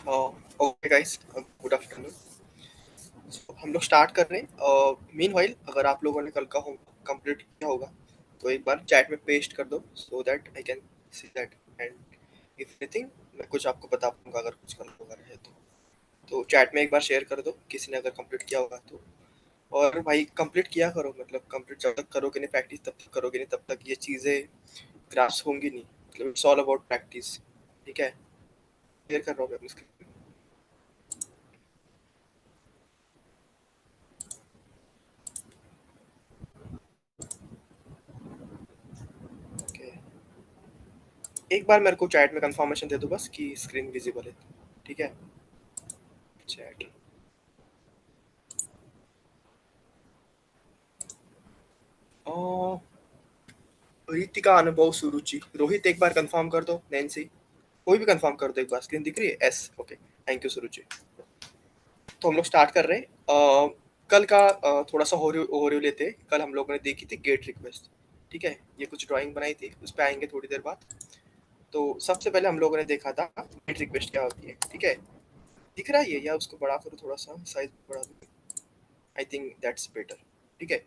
Okay guys, good afternoon. हम लोग start कर रहे हैं। मीन वाइल अगर आप लोगों ने कल का होमवर्क कंप्लीट किया होगा तो एक बार चैट में पेस्ट कर दो so that I can see that, and if anything मैं कुछ आपको बता पाऊंगा अगर कुछ गलत होगा रहे तो चैट में एक बार शेयर कर दो किसी ने अगर कंप्लीट किया होगा तो। और भाई कंप्लीट किया करो, मतलब कंप्लीट जब तक करोगे नहीं, प्रैक्टिस तब तक करोगे नहीं, तब तक ये चीज़ें ग्रास्प होंगी नहीं। मतलब इट्स ऑल अबाउट प्रैक्टिस। ठीक है, शेयर कर रहा हूँ मैं अपनी स्क्रीन। ओके, एक बार मेरे को चैट में कंफर्मेशन दे दो बस कि स्क्रीन विजिबल है। ठीक है, चैट। रितिका, अनुभव, सुरुचि, रोहित एक बार कंफर्म कर दो। नैन्सी, कोई भी कंफर्म कर दो एक बार। स्क्रीन दिख रही है? S, okay. थैंक यू सुरुचि। तो हम लोग स्टार्ट कर रहे हैं। कल का थोड़ा सा ओवरव्यू लेते हैं। कल हम लोगों ने देखी थी गेट रिक्वेस्ट। ठीक है, ये कुछ ड्राइंग बनाई थी, उस पर आएंगे थोड़ी देर बाद। तो सबसे पहले हम लोगों ने देखा था गेट रिक्वेस्ट क्या होती है। ठीक है, दिख रहा है ये, या उसको बड़ा करो थोड़ा सा, साइज बढ़ा दो। I think that's better. ठीक है,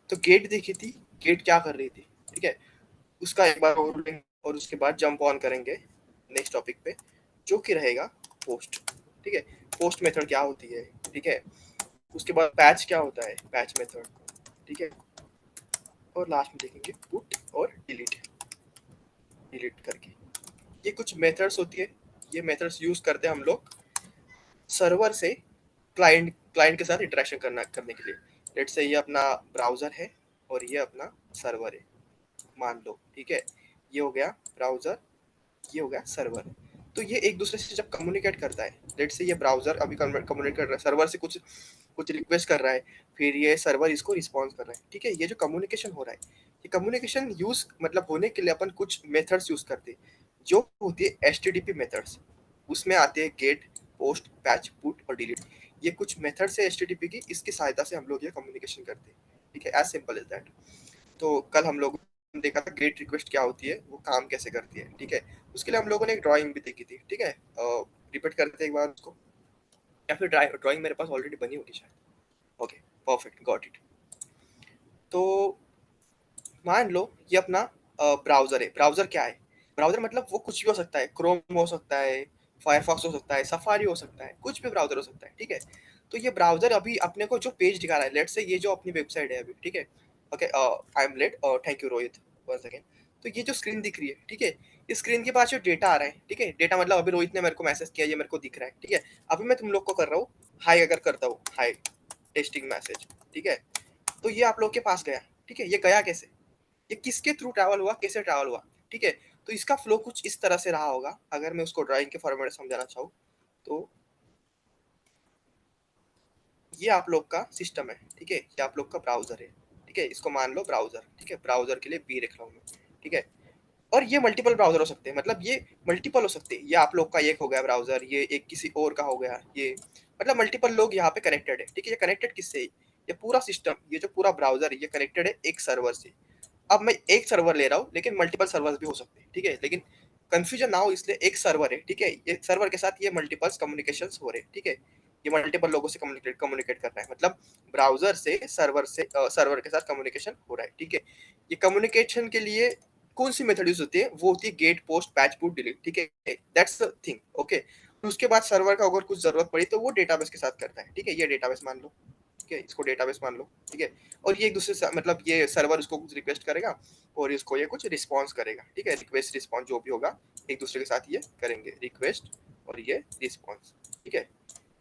तो गेट देखी थी, गेट क्या कर रही थी। ठीक है, उसका एक बार और लेंगे और उसके बाद जंप ऑन करेंगे नेक्स्ट टॉपिक पे, जो कि रहेगा पोस्ट। ठीक है, पोस्ट मेथड क्या होती है। ठीक है, उसके बाद पैच क्या होता है, पैच मेथड। ठीक है, और लास्ट में देखेंगे पुट और डिलीट, डिलीट करके। ये कुछ मेथड्स होती है। ये मेथड्स यूज करते हैं हम लोग सर्वर से क्लाइंट क्लाइंट के साथ इंटरेक्शन करने के लिए। लेट्स से ये अपना ब्राउजर है और ये अपना सर्वर है, मान लो। ठीक है, ये हो गया ब्राउजर, ये हो गया सर्वर। तो ये एक दूसरे से जब कम्युनिकेट करता है, लेट्स से ये ब्राउजर अभी कम्युनिकेट कर रहा है सर्वर से, कुछ कुछ रिक्वेस्ट कर रहा है, फिर ये सर्वर इसको रिस्पॉन्स कर रहा है। ठीक है, ये जो कम्युनिकेशन हो रहा है, ये कम्युनिकेशन यूज मतलब होने के लिए अपन कुछ मेथड्स यूज करते हैं, जो होती है एचटीटीपी मेथड्स। उसमें आते हैं गेट, पोस्ट, पैच, पुट और डिलीट। ये कुछ मेथड्स है एचटीटीपी की, इसकी सहायता से हम लोग ये कम्युनिकेशन करते हैं। ठीक है, एज सिंपल एज दैट। तो कल हम लोग देखा था गेट रिक्वेस्ट क्या होती है, वो काम कैसे करती है। ठीक है, उसके लिए हम लोगों ने एक ड्राइंग भी देखी थी। ठीक है, रिपीट करते हैं एक बार उसको, या फिर ड्राइंग मेरे पास ऑलरेडी बनी होगी शायद। Okay, perfect, got it. तो मान लो ये अपना ब्राउजर है। ब्राउजर क्या है? ब्राउजर मतलब वो कुछ भी हो सकता है, क्रोम हो सकता है, फायरफॉक्स हो सकता है, सफारी हो सकता है, कुछ भी ब्राउजर हो सकता है। ठीक है, तो ये ब्राउजर अभी अपने को जो पेज दिखा रहा है, लेट्स से ये जो अपनी वेबसाइट है अभी। ठीक है, okay, I am late, thank you Rohit, one second. तो ये जो स्क्रीन दिख रही है, ठीक है, इस स्क्रीन के पास जो डेटा आ रहा है, ठीक है, डेटा मतलब अभी रोहित ने मेरे को मैसेज किया, ये मेरे को दिख रहा है। ठीक है, अभी मैं तुम लोग को कर रहा हूँ हाई, अगर करता हूँ हाई टेस्टिंग मैसेज। ठीक है, तो ये आप लोग के पास गया। ठीक है, ये गया कैसे, ये किसके थ्रू ट्रैवल हुआ, कैसे ट्रैवल हुआ। ठीक है, तो इसका फ्लो कुछ इस तरह से रहा होगा, अगर मैं उसको ड्राइंग के फॉर्मेट में समझाना चाहूँ तो। ये आप लोग का सिस्टम है। ठीक है, ये आप लोग का ब्राउजर है। ठीक है, इसको मान लो ब्राउजर। ठीक है, ब्राउजर के लिए बी रख रहा हूँ मैं। ठीक है, और ये मल्टीपल ब्राउजर हो सकते हैं, मतलब ये मल्टीपल हो सकते हैं। ये आप लोग का एक हो गया ब्राउजर, ये एक किसी और का हो गया, ये मतलब मल्टीपल लोग यहाँ पे कनेक्टेड है। ठीक है, ये कनेक्टेड किससे है? ये पूरा सिस्टम, ये जो पूरा ब्राउजर है, ये कनेक्टेड है एक सर्वर से। अब मैं एक सर्वर ले रहा हूँ, लेकिन मल्टीपल सर्वर्स भी हो सकते हैं। ठीक है, लेकिन कंफ्यूजन ना हो इसलिए एक सर्वर है। ठीक है, ये सर्वर के साथ ये मल्टीपल्स कम्युनिकेशंस हो रहे हैं। ठीक है, ये मल्टीपल लोगों से कम्युनिकेट कम्युनिकेट कर रहा है, मतलब ब्राउजर से सर्वर के साथ कम्युनिकेशन हो रहा है। ठीक है, ये कम्युनिकेशन के लिए कौन सी मेथड यूज होती है? वो होती है get, post, patch, put, delete. ठीक है, दैट्स द थिंग। ओके, उसके बाद सर्वर का अगर कुछ जरूरत पड़ी तो वो डेटाबेस के साथ करता है। ठीक है, ये डेटाबेस मान लो। ठीक है, इसको डेटाबेस मान लो। ठीक है, और ये एक दूसरे से मतलब ये सर्वर उसको कुछ रिक्वेस्ट करेगा और इसको ये कुछ रिस्पॉन्स करेगा। ठीक है, रिक्वेस्ट रिस्पॉन्स जो भी होगा एक दूसरे के साथ ये करेंगे, रिक्वेस्ट और ये रिस्पॉन्स। ठीक है,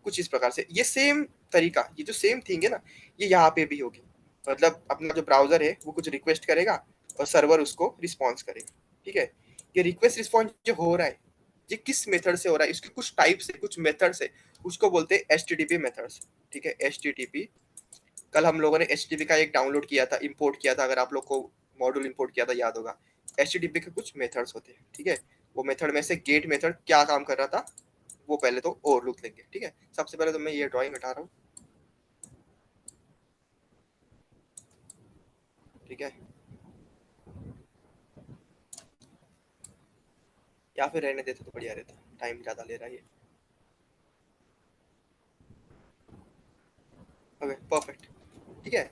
कुछ इस प्रकार से ये सेम तरीका, ये जो सेम थिंग है ना, ये यहाँ पे भी होगी। मतलब अपना जो ब्राउजर है वो कुछ रिक्वेस्ट करेगा और सर्वर उसको रिस्पॉन्स करेगा। ठीक है, ये रिक्वेस्ट रिस्पॉन्स जो हो रहा है, ये किस मेथड से हो रहा है, इसके कुछ टाइप्स है, कुछ मेथड्स है, उसको बोलते हैं एचटीटीपी मेथड्स। ठीक है, एचटीटीपी। कल हम लोगों ने एचटीटीपी का एक डाउनलोड किया था, इंपोर्ट किया था, अगर आप लोग को मॉड्यूल इंपोर्ट किया था याद होगा। एचटीटीपी के कुछ मेथड्स होते हैं। ठीक है, वो मेथड में से गेट मेथड क्या काम कर रहा था, वो पहले तो ओवरलुक लेंगे। ठीक है, सबसे पहले तो मैं ये ड्राइंग हटा रहा हूँ। ठीक है, या फिर रहने देते तो बढ़िया रहता, टाइम ज़्यादा ले रहा है ये। Okay perfect. ठीक है,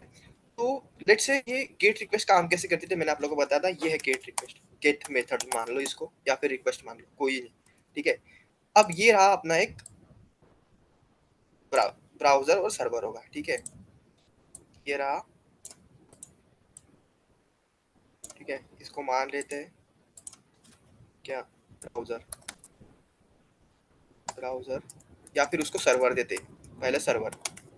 तो लेट्स से ये गेट रिक्वेस्ट काम कैसे करती थी, मैंने आप लोगों को बताया था। ये है गेट रिक्वेस्ट, गेट मेथड मान लो इसको, या फिर रिक्वेस्ट मान लो, कोई नहीं। ठीक है, अब ये रहा अपना एक ब्राउजर और सर्वर होगा। ठीक है, ये रहा। ठीक है, इसको मान लेते हैं क्या, ब्राउजर, ब्राउजर, या फिर उसको सर्वर देते हैं, पहले सर्वर।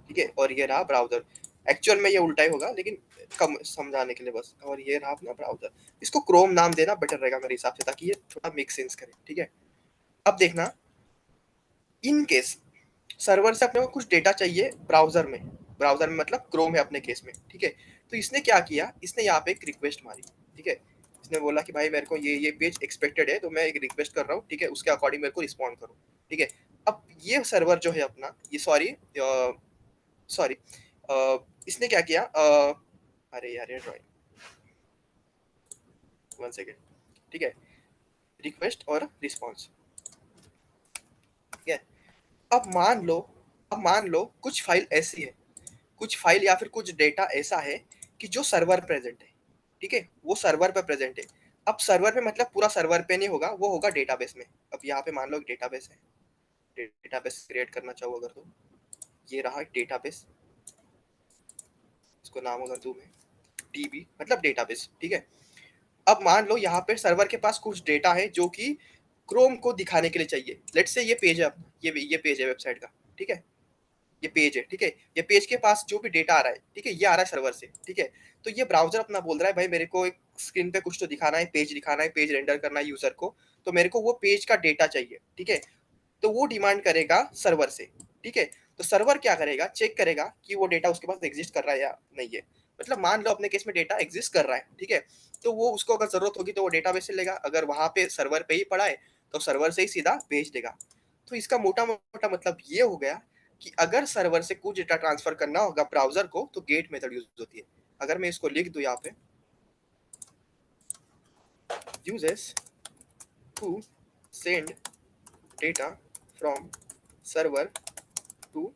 ठीक है, और ये रहा ब्राउजर। एक्चुअल में ये उल्टा ही होगा, लेकिन कम समझाने के लिए बस। और ये रहा अपना ब्राउजर। इसको क्रोम नाम देना बेटर रहेगा मेरे हिसाब से, ताकि ये थोड़ा मेक सेंस करे। ठीक है, अब देखना, इन केस सर्वर से अपने को कुछ डेटा चाहिए ब्राउजर में, ब्राउजर में मतलब क्रोम है अपने केस में। ठीक है, तो इसने क्या किया, इसने यहाँ पे एक रिक्वेस्ट मारी। ठीक है, इसने बोला कि भाई मेरे को ये पेज एक्सपेक्टेड है, तो मैं एक रिक्वेस्ट कर रहा हूँ। ठीक है, उसके अकॉर्डिंग मेरे को रिस्पॉन्ड करो। ठीक है, अब ये सर्वर जो है अपना, ये सॉरी सॉरी इसने क्या किया, अरे यार ये ड्राइंग, वन सेकेंड। ठीक है, रिक्वेस्ट और रिस्पॉन्स। ठीक है, अब मान लो, अब मान लो कुछ फाइल ऐसी है, कुछ फाइल या फिर कुछ डेटा ऐसा है कि जो सर्वर प्रेजेंट है। ठीक है, वो सर्वर पे प्रेजेंट है। अब सर्वर पे मतलब पूरा सर्वर पे नहीं होगा, वो होगा डेटाबेस में। अब यहाँ पे मान लो एक डेटाबेस है, डेटाबेस क्रिएट करना चाहो अगर, तो ये रहा डेटाबेस, इसको नाम अगर दूं मैं डीबी, मतलब डेटाबेस। ठीक है, अब मान लो यहाँ पे सर्वर के पास कुछ डेटा है जो कि क्रोम को दिखाने के लिए चाहिए। लेट्स से ये पेज है अपना, ये पेज है वेबसाइट का। ठीक है, ये पेज है। ठीक है, ये पेज के पास जो भी डेटा आ रहा है, ठीक है, ये आ रहा है सर्वर से। ठीक है, तो ये ब्राउजर अपना बोल रहा है भाई मेरे को एक स्क्रीन पे कुछ तो दिखाना है, पेज दिखाना है, पेज रेंडर करना है यूजर को, तो मेरे को वो पेज का डेटा चाहिए। ठीक है, तो वो डिमांड करेगा सर्वर से। ठीक है, तो सर्वर क्या करेगा, चेक करेगा कि वो डेटा उसके पास एग्जिस्ट कर रहा है या नहीं है। मतलब मान लो अपने केस में डेटा एग्जिस्ट कर रहा है। ठीक है, तो वो उसको अगर जरूरत होगी तो वो डेटाबेस से लेगा, अगर वहां पे सर्वर पे ही पड़ा है तो सर्वर से ही सीधा भेज देगा। तो इसका मोटा मोटा मतलब ये हो गया कि अगर सर्वर से कुछ डेटा ट्रांसफर करना होगा ब्राउजर को, तो गेट मेथड यूज होती है। अगर मैं इसको लिख दूं यहाँ पे, uses to send data from server to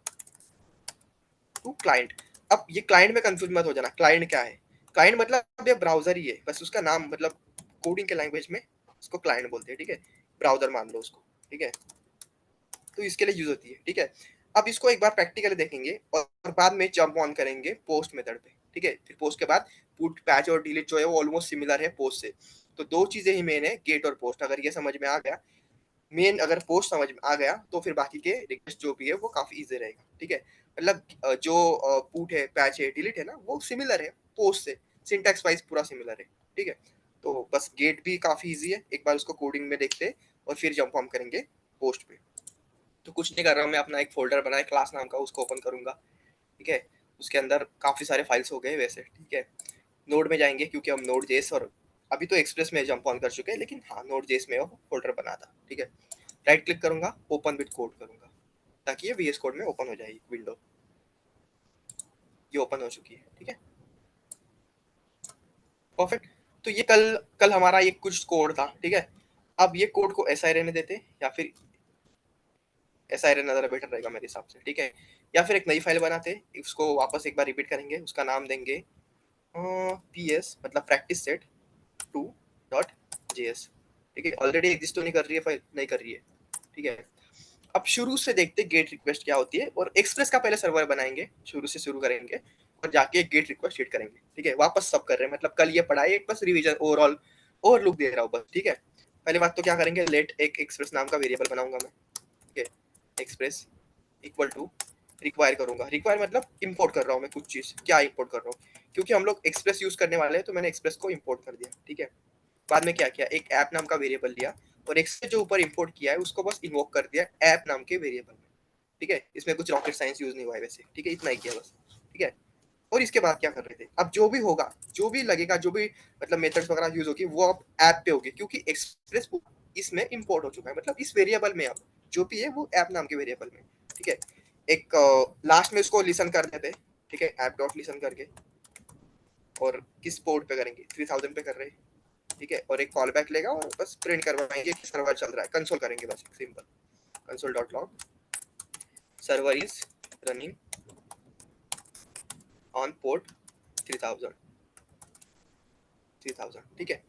client. अब ये क्लाइंट में कंफ्यूज मत हो जाना, क्लाइंट क्या है। क्लाइंट मतलब ये ब्राउजर ही है, बस उसका नाम मतलब कोडिंग के लैंग्वेज में उसको क्लाइंट बोलते हैं। ठीक है, ब्राउजर मान लो उसको। ठीक है, तो इसके लिए यूज होती है। ठीक है, अब इसको एक बार प्रैक्टिकली देखेंगे और बाद में जंप ऑन करेंगे पोस्ट मेथड पे। ठीक है, फिर पोस्ट के बाद पुट, पैच और डिलीट जो है वो ऑलमोस्ट सिमिलर है पोस्ट से। तो दो चीजें ही मेन है, गेट और पोस्ट। अगर ये समझ में आ गया, मेन अगर पोस्ट समझ में आ गया, तो फिर बाकी के रिक्वेस्ट जो भी है वो काफी इजी रहेगा। ठीक है, मतलब जो पुट है, पैच है, डिलीट है ना, वो सिमिलर है पोस्ट से, सिंटैक्स वाइज पूरा सिमिलर है। ठीक है, तो बस गेट भी काफी इजी है, एक बार उसको कोडिंग में देखते हैं और फिर जंप ऑन करेंगे पोस्ट पे। तो कुछ नहीं कर रहा हूँ मैं, अपना एक फोल्डर बनाया क्लास नाम का, उसको ओपन करूंगा। ठीक है, उसके अंदर काफी सारे फाइल्स हो गए वैसे। ठीक है, नोड में जाएंगे क्योंकि हम नोड जेएस और अभी तो एक्सप्रेस में जंप ऑन कर चुके हैं, लेकिन हाँ नोड जेएस में वो फोल्डर बना था। ठीक है, राइट क्लिक करूंगा, ओपन विद कोड करूंगा, ताकि ये वीएस कोड में ओपन हो जाएगी विंडो। ये ओपन हो चुकी है। ठीक है, परफेक्ट। तो ये कल कल हमारा ये कुछ कोड था। ठीक है, अब ये कोड को ऐसा ही रहने देते, या फिर ऐसा ही रहना ज़्यादा बेटर रहेगा मेरे हिसाब से। ठीक है, या फिर एक नई फाइल बनाते, उसको वापस एक बार रिपीट करेंगे, उसका नाम देंगे पीएस, मतलब practice set to dot JS. ठीक है, ऑलरेडी एग्जिस्ट तो नहीं कर रही है फाइल, नहीं कर रही है। ठीक है, अब शुरू से देखते गेट रिक्वेस्ट क्या होती है, और एक्सप्रेस का पहले सर्वर बनाएंगे, शुरू से शुरू करेंगे और जाके गेट रिक्वेस्ट हिट करेंगे। ठीक है, वापस सब कर रहे हैं, मतलब कल ये पढ़ाई एक बस रिवीजन ओवरऑल ओवरलुक दे रहा हूँ बस। ठीक है, पहली बात तो क्या करेंगे, लेट एक एक्सप्रेस नाम का वेरिएबल बनाऊंगा मैं। ठीक है, एक्सप्रेस इक्वल टू रिक्वायर करूंगा, रिक्वायर मतलब इंपोर्ट कर रहा हूँ मैं कुछ चीज, क्या इंपोर्ट कर रहा हूँ, क्योंकि हम लोग एक्सप्रेस यूज करने वाले हैं, तो मैंने एक्सप्रेस को इंपोर्ट कर दिया। ठीक है, बाद में क्या किया, एक ऐप नाम का वेरिएबल लिया, और एक्सप्रेस जो ऊपर इंपोर्ट किया है उसको बस इन्वोक कर दिया ऐप नाम के वेरिएबल में। ठीक है, इसमें कुछ रॉकेट साइंस यूज नहीं हुआ है वैसे। ठीक है, इतना ही किया बस। ठीक है, और इसके बाद क्या कर रहे थे, अब जो भी होगा, जो भी लगेगा, जो भी मतलब मेथड्स वगैरह यूज होगी, वो अब ऐप पे होगी, क्योंकि एक्सप्रेस इसमें इंपोर्ट हो चुका है, मतलब इस वेरिएबल में अब जो भी है वो ऐप नाम के वेरिएबल में। ठीक है, एक लास्ट में उसको लिसन कर देते। ठीक है, ऐप डॉट लिसन करके, और किस पोर्ट पे करेंगे, 3000 पे कर रहे हैं। ठीक है, और एक कॉल बैक लेगा और बस प्रिंट करवाएंगे कि सर्वर चल रहा है, कंसोल करेंगे बस, simple console dot log server is running on port 3000, ठीक है।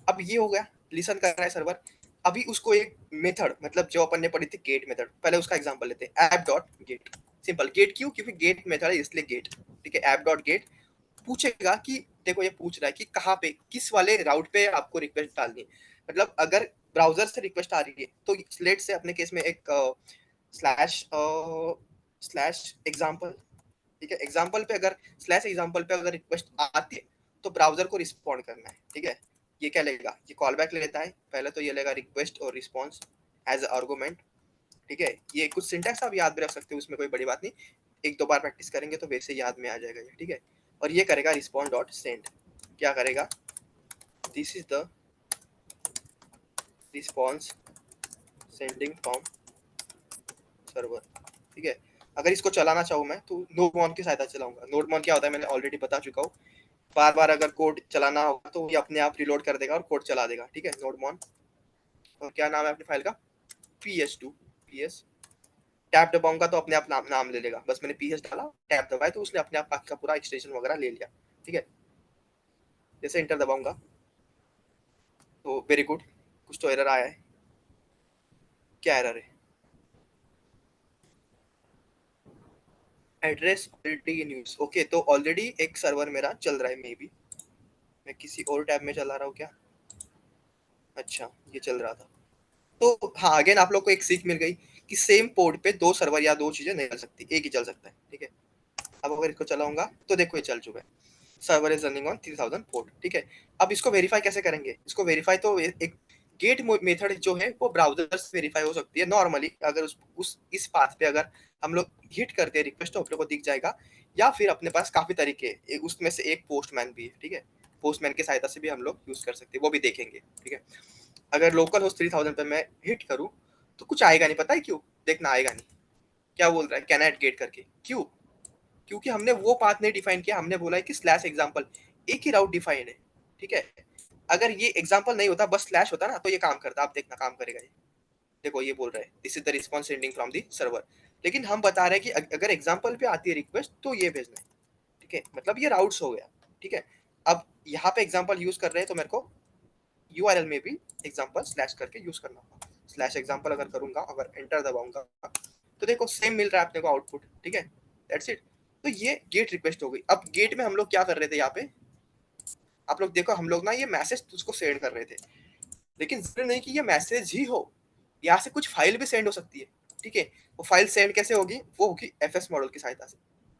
अब ये हो गया, लिसन कर रहा है सर्वर। अभी उसको एक मेथड, मतलब जो अपन ने पढ़ी थी गेट मेथड, पहले उसका एग्जांपल लेते हैं, app dot get. Simple, get क्यों? क्योंकि गेट मेथड है इसलिए गेट, ठीक है। ऐप डॉट गेट पूछेगा कि देखो ये पूछ रहा है कि कहाँ पे, किस वाले राउट पे आपको रिक्वेस्ट डालनी है। मतलब अगर ब्राउजर से रिक्वेस्ट आ रही है तो लेट से अपने केस में एक स्लैश स्लैश एग्जाम्पल, ठीक है। एग्जाम्पल पे अगर स्लैश एग्जाम्पल पे अगर रिक्वेस्ट आती है तो ब्राउजर को रिस्पॉन्ड करना है, ठीक है। ये क्या लेगा? ये कॉल बैक लेता है। पहले तो ये लेगा रिक्वेस्ट और रिस्पॉन्स एज आर्गुमेंट, ठीक है। ये कुछ सिंटैक्स आप याद भी रख सकते हो, उसमें कोई बड़ी बात नहीं, एक दो बार प्रैक्टिस करेंगे तो वैसे याद में आ जाएगा ये, ठीक है। और ये करेगा रिस्पॉन्ड डॉट सेंड, क्या करेगा? This is the response sending from server, ठीक है। अगर इसको चलाना चाहूँ मैं तो नोडमॉन की सहायता से चलाऊंगा। नोडमॉन क्या होता है मैंने ऑलरेडी बता चुका हूँ। बार बार अगर कोड चलाना होगा तो ये अपने आप रिलोड कर देगा और कोड चला देगा, ठीक है। नोडमॉन, और क्या नाम है अपनी फाइल का? PS2, PS। टैब दबाऊंगा तो अपने आप नाम ले लेगा, बस मैंने PS डाला, टैब दबाया तो उसने अपने आप बाकी का पूरा एक्सटेंशन वगैरह ले लिया, ठीक है। जैसे इंटर दबाऊंगा तो वेरी गुड, कुछ तो एरर आया है। क्या एरर है? Address already in use. Okay, तो ऑलरेडी एक सर्वर मेरा चल रहा है, मे बी मैं किसी और टैब में चला रहा हूँ क्या? अच्छा, ये चल रहा था। तो हाँ, अगेन आप लोग को एक सीख मिल गई कि सेम पोर्ट पे दो सर्वर या दो चीजें नहीं चल सकती, एक ही चल सकता है, ठीक है। अब अगर इसको चलाऊंगा तो देखो ये चल चुका है, server is running on 3000 port, ठीक है। अब इसको वेरीफाई कैसे करेंगे? इसको वेरीफाई तो एक गेट मेथड जो है वो ब्राउजर से वेरीफाई हो सकती है नॉर्मली। अगर उस इस पाथ पे अगर हम लोग हिट करते हैं रिक्वेस्ट तो अपने को दिख जाएगा, या फिर अपने पास काफी तरीके उसमें से एक पोस्टमैन भी है, ठीक है। पोस्टमैन की सहायता से भी हम लोग यूज कर सकते हैं, वो भी देखेंगे, ठीक है। अगर लोकल होस्ट 3000 पे मैं हिट करूं तो कुछ आएगा नहीं, पता है क्यों? देखना आएगा नहीं। क्या बोल रहा है? कैन ऐड गेट करके, क्यों? क्योंकि हमने वो पाथ नहीं डिफाइन किया, हमने बोला है कि स्लैश एग्जाम्पल, एक ही राउट डिफाइन है, ठीक है। अगर ये एग्जाम्पल नहीं होता, बस स्लैश होता ना, तो ये काम करता। आप देखना काम करेगा ये। देखो ये बोल रहा है this is the response sending from the server, लेकिन हम बता रहे हैं कि अगर एग्जाम्पल पे आती है रिक्वेस्ट तो ये भेजना है, ठीक है। मतलब ये राउट्स हो गया, ठीक है। अब यहाँ पे एग्जाम्पल यूज कर रहे हैं तो मेरे को URL में भी एग्जाम्पल स्लैश करके यूज करना होगा। स्लैश एग्जाम्पल अगर करूंगा, अगर एंटर दबाऊंगा तो देखो सेम मिल रहा है अपने को आउटपुट, ठीक है। That's it. तो ये गेट रिक्वेस्ट हो गई। अब गेट में हम लोग क्या कर रहे थे यहाँ पे? आप लोग देखो, हम लोग ना ये मैसेज उसको सेंड कर रहे थे, लेकिन जरूरी नहीं कि ये मैसेज ही हो, यहाँ से कुछ फाइल भी सेंड हो सकती है, ठीक है। वो फाइल सेंड कैसे होगी? वो होगी FS मॉडल की सहायता से,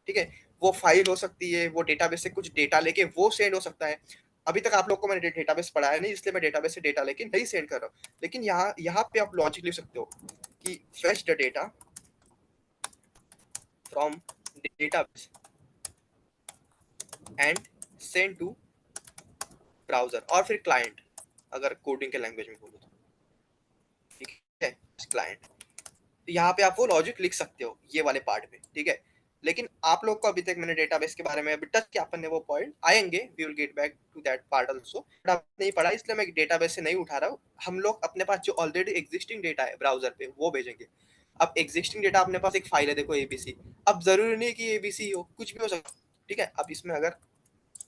ठीक है। वो फाइल हो सकती है, वो डेटाबेस से कुछ डेटा लेके वो सेंड हो सकता है। अभी तक आप लोग को मैंने डेटाबेस पढ़ाया नहीं, इसलिए मैं डेटाबेस से डेटा लेके नहीं सेंड कर रहा हूँ। लेकिन यहाँ यहाँ पे आप लॉजिक लिख सकते हो कि fetch the data from database and send to browser, और फिर क्लाइंट, अगर कोडिंग के लैंग्वेज में बोलो तो, ठीक है, क्लाइंट। तो यहाँ पे आप वो लॉजिक लिख सकते हो ये वाले पार्ट में, ठीक है। लेकिन आप लोग को अभी तक मैंने डेटाबेस के बारे में अभी टच किया अपन ने, वो पॉइंट आएंगे, we will get back to that part also, but आप नहीं पढ़ा इसलिए मैं डेटाबेस से नहीं उठा रहा हूँ। हम लोग अपने पास जो ऑलरेडी एग्जिस्टिंग डेटा है ब्राउजर पे वो भेजेंगे। अब एग्जिस्टिंग डेटा अपने पास एक फाइल है, देखो ABC। अब जरूरी नहीं कि ABC हो, कुछ भी हो सकता है, ठीक है। अब इसमें अगर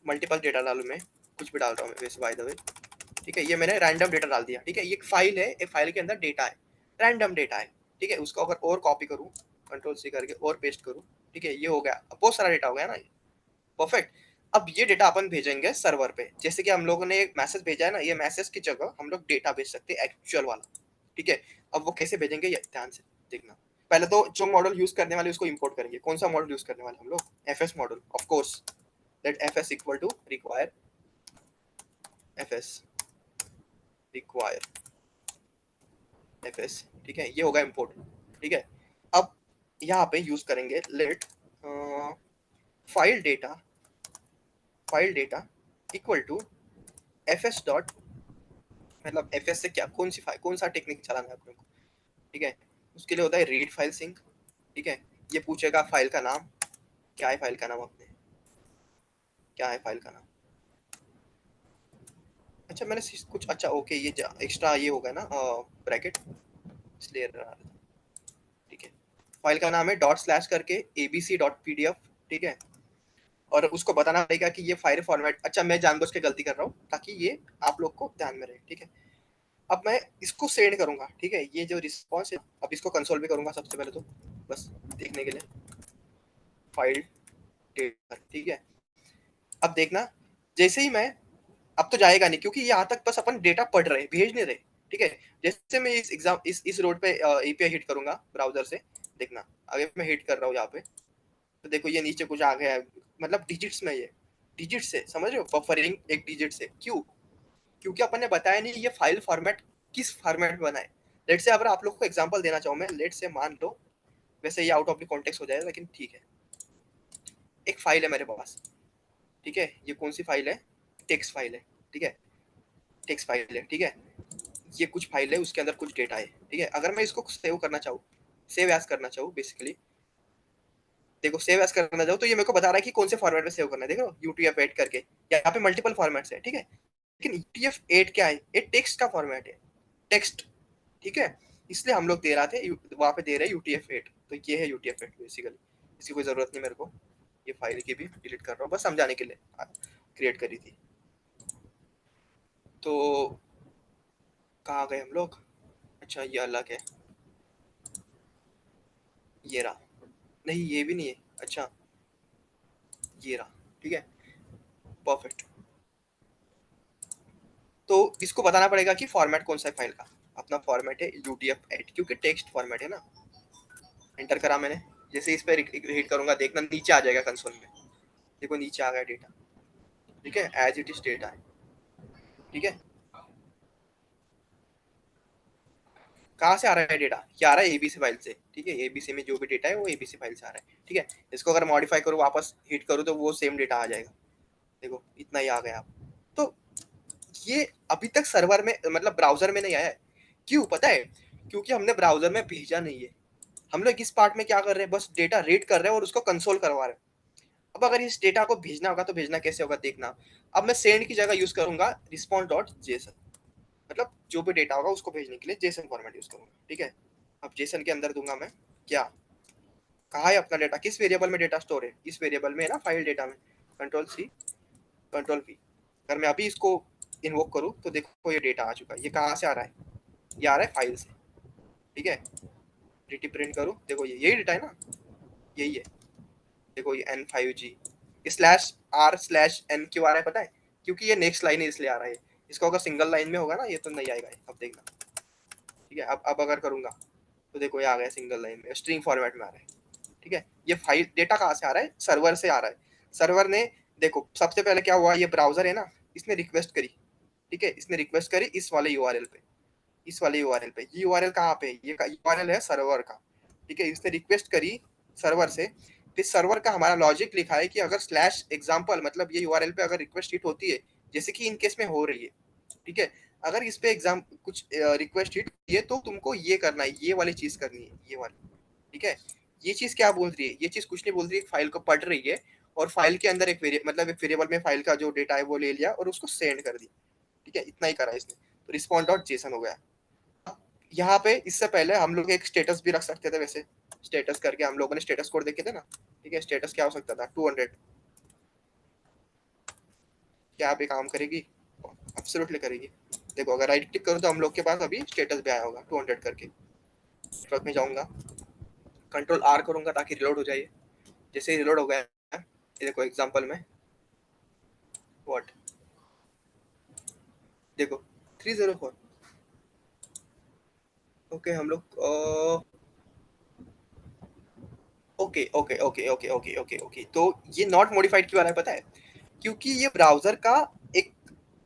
मल्टीपल डेटा डालू, मैं कुछ भी डाल रहा हूँ वैसे बाय द वे, ठीक है। ये मैंने रैंडम डेटा डाल दिया, ठीक है। ये एक फाइल है, एक फाइल के अंदर डेटा है, रैंडम डेटा है, ठीक है। उसको अगर और कॉपी करूँ, Ctrl+C करके और पेस्ट करूँ, ठीक है, ये हो गया। अब बहुत सारा डेटा हो गया ना ये, परफेक्ट। अब ये डेटा अपन भेजेंगे सर्वर पे, जैसे कि हम लोगों ने एक मैसेज भेजा है ना, ये मैसेज की जगह हम लोग डेटा भेज सकते हैं एक्चुअल वाला, ठीक है। अब वो कैसे भेजेंगे ये ध्यान से देखना। पहले तो जो मॉडल यूज करने वाले उसको इंपोर्ट करेंगे। कौन सा मॉडल यूज करने वाले हम लोग? FS model, of course. Let FS equal to require FS, require FS, ठीक है। ये होगा इंपोर्ट, ठीक है। अब यहाँ पे यूज करेंगे let file data, file data equal to FS dot, मतलब FS से क्या, कौन सी फाइल, कौन सा टेक्निक चलाना है अपने को, ठीक है। उसके लिए होता है रीड फाइल सिंक, ठीक है। ये पूछेगा फाइल का नाम, क्या है फाइल का नाम अपने, क्या है फाइल का नाम? अच्छा मैंने कुछ, अच्छा ओके, ये एक्स्ट्रा ये होगा ना ब्रैकेट, इसलिए ठीक है। फाइल का नाम है डॉट स्लैश करके ABC डॉट PDF, ठीक है। और उसको बताना पड़ेगा कि ये फाइल फॉर्मेट, अच्छा मैं जानबूझ के गलती कर रहा हूँ ताकि ये आप लोग को ध्यान में रहे, ठीक है। अब मैं इसको सेंड करूंगा, ठीक है, ये जो रिस्पॉन्स है, अब इसको कंसोल भी करूंगा सबसे पहले तो, बस देखने के लिए, फाइल डेटा, ठीक है। अब देखना, जैसे ही मैं, अब तो जाएगा नहीं क्योंकि यहाँ तक बस अपन डेटा पढ़ रहे, भेज नहीं रहे, ठीक है। जैसे मैं इस एग्जाम इस रोड पे एपीआई हिट करूंगा ब्राउजर से, देखना अगर मैं हिट कर रहा हूँ यहाँ पे, तो देखो ये नीचे कुछ आ गया है, मतलब डिजिट्स में, ये डिजिट से, समझ रहे हो, बफरिंग एक डिजिट से, क्यों? क्योंकि अपन ने बताया नहीं ये फाइल फॉर्मेट किस फॉर्मेट में बनाए। लेट से अगर आप लोग को एग्जांपल देना चाहूँ मैं, लेट से मान लो, वैसे ये आउट ऑफ द कॉन्टेक्स्ट हो जाएगा लेकिन ठीक है, एक फाइल है मेरे पास, ठीक है, ये कौन सी फाइल है, टेक्स्ट फाइल है, ठीक है, टेक्स्ट फाइल है, ठीक है, ये कुछ फाइल है, उसके अंदर कुछ डेटा है, ठीक है। अगर मैं इसको सेव करना चाहूँ, सेव एज करना चाहूँ बेसिकली, देखो सेव एज करना चाहूँ तो ये मेरे को बता रहा है कि कौन से फॉर्मेट में सेव करना है, देखो UTF-8 करके, यहाँ पे मल्टीपल फॉर्मेट्स है, ठीक है। लेकिन UTF-8 क्या है, ये टेक्स्ट का फॉर्मेट है, टेक्स्ट, ठीक है। इसलिए हम लोग दे रहे थे, वहां पे दे रहे UTF-8, तो ये है UTF-8 बेसिकली, इसकी कोई जरूरत नहीं मेरे को, ये फाइल की भी डिलीट कर रहा हूँ बस समझाने के लिए क्रिएट करी थी। तो कहाँ गए हम लोग, अच्छा ये अलग है, ये रहा, नहीं ये भी नहीं है, अच्छा ये रहा, ठीक है, परफेक्ट। तो इसको बताना पड़ेगा कि फॉर्मेट कौन सा है फाइल का, अपना फॉर्मेट है UTF-8 क्योंकि टेक्स्ट फॉर्मेट है ना। एंटर करा मैंने, जैसे इस पर हिट करूंगा देखना नीचे आ जाएगा कंसोल में, देखो नीचे आ गया डेटा, ठीक है, एज इट इज डेटा है, ठीक है। कहाँ से आ रहा है डेटा, क्या आ रहा है एबीसी फाइल से, ठीक है, एबीसी में जो भी डेटा है वो एबीसी फाइल से आ रहा है, ठीक है। इसको अगर मॉडिफाई करूँ वापस हिट करूँ तो वो सेम डेटा आ जाएगा, देखो इतना ही आ गया। तो ये अभी तक सर्वर में, मतलब ब्राउजर में नहीं आया है, क्यों पता है, क्योंकि हमने ब्राउजर में भेजा नहीं है। हम लोग इस पार्ट में क्या कर रहे हैं, बस डेटा रीड कर रहे हैं और उसको कंसोल करवा रहे हैं। अब अगर इस डेटा को भेजना होगा तो भेजना कैसे होगा देखना। अब मैं सेंड की जगह यूज करूंगा रिस्पॉन्स डॉट जेसन, मतलब जो भी डेटा होगा उसको भेजने के लिए जेसन फॉर्मेट यूज करूंगा, ठीक है। अब जेसन के अंदर दूंगा मैं क्या, कहाँ है अपना डेटा, किस वेरिएबल में डेटा स्टोर है, इस वेरिएबल में है ना, फाइल डेटा में, कंट्रोल C कंट्रोल V। अगर मैं अभी इसको इन्वोक करूँ तो देखो ये डेटा आ चुका है, ये कहाँ से आ रहा है, ये आ रहा है फाइल से, ठीक है। dt प्रिंट करूँ, देखो ये यही डेटा है ना, यही है, देखो ये N5G, /r/n क्यों आ रहा है पता है, क्योंकि ये नेक्स्ट लाइन है इसलिए आ रहा है। इसको अगर सिंगल लाइन में होगा ना ये तो नहीं आएगा, अब देखना, ठीक है। अब अगर करूंगा तो देखो ये आ गया सिंगल लाइन में, स्ट्रिंग फॉर्मेट में आ रहा है, ठीक है। ये फाइल डेटा कहाँ से आ रहा है, सर्वर से आ रहा है। सर्वर ने, देखो सबसे पहले क्या हुआ, ये ब्राउजर है ना, इसने रिक्वेस्ट करी, ठीक है, इसने रिक्वेस्ट करी इस वाले यूआरएल पे, इस वाले यूआरएल पे, ये यूआरएल कहाँ पे, ये यूआरएल है सर्वर का, ठीक है। इसने रिक्वेस्ट करी सर्वर से, फिर सर्वर का हमारा लॉजिक लिखा है कि अगर स्लैश एग्जाम्पल, मतलब ये यूआरएल पे अगर रिक्वेस्ट हिट होती है, जैसे कि इन केस में हो रही है, ठीक है, अगर इस पे एग्जाम कुछ रिक्वेस्ट हिट ये तो तुमको ये करना है, ये वाली चीज करनी है, ये वाली, ठीक है। ये चीज क्या बोल रही है, ये चीज कुछ नहीं बोल रही है, फाइल को पढ़ रही है और फाइल के अंदर एक मतलब एक वेरिएबल में फाइल का जो डेटा है वो ले लिया और उसको सेंड कर दी, ठीक है, इतना ही करा इसने, तो रिस्पॉन्स डॉट जेसन हो गया। यहाँ पे इससे पहले हम लोग एक स्टेटस भी रख सकते थे, वैसे स्टेटस करके हम लोगों ने स्टेटस कोड देखे थे ना, ठीक है। स्टेटस क्या हो सकता था, 200, क्या आप ये काम करेगी, एब्सोल्युटली करेगी। देखो अगर राइट क्लिक करूँ तो हम लोग के पास अभी स्टेटस भी आया होगा 200 करके। नेटवर्क में जाऊंगा, कंट्रोल R करूंगा ताकि रिलोड हो जाए, जैसे ही रिलोड हो गया, ये देखो एग्जांपल में व्हाट, देखो 304, ओके हम लोग okay okay okay okay okay okay okay, तो ये नॉट मॉडिफाइड क्यों आ रहा है पता है, क्योंकि ये ब्राउजर का एक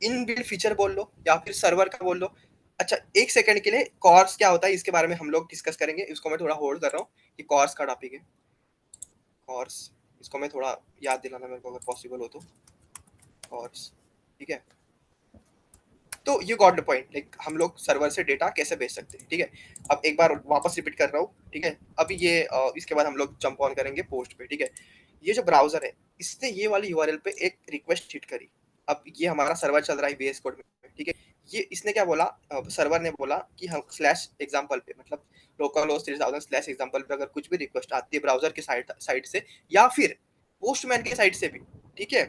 इनबिल्ट फीचर बोल लो या फिर सर्वर का बोल लो। अच्छा एक सेकंड के लिए, कॉर्स क्या होता है इसके बारे में हम लोग डिस्कस करेंगे, इसको मैं थोड़ा होल्ड कर रहा हूँ कि कॉर्स का टॉपिक है, कॉर्स, इसको मैं थोड़ा याद दिलाना मेरे को अगर पॉसिबल हो तो, कॉर्स, ठीक है। तो you got the point, like हम लोग सर्वर से डेटा कैसे भेज सकते हैं, ठीक है। अब एक बार वापस रिपीट कर रहा हूँ, ठीक है। अभी ये इसके बाद हम लोग जंप ऑन करेंगे पोस्ट पे, ठीक है। ये जो ब्राउजर है इसने ये वाली यूआरएल पे एक रिक्वेस्ट हिट करी, अब ये हमारा सर्वर चल रहा है VS कोड में, ठीक है। ये इसने क्या बोला, सर्वर ने बोला कि हम स्लैश एग्जाम्पल पे, मतलब लोकल होस्ट 3000 स्लैश एग्जाम्पल पे अगर कुछ भी रिक्वेस्ट आती है ब्राउजर की साइड साइड से, या फिर पोस्टमैन के साइड से भी, ठीक है।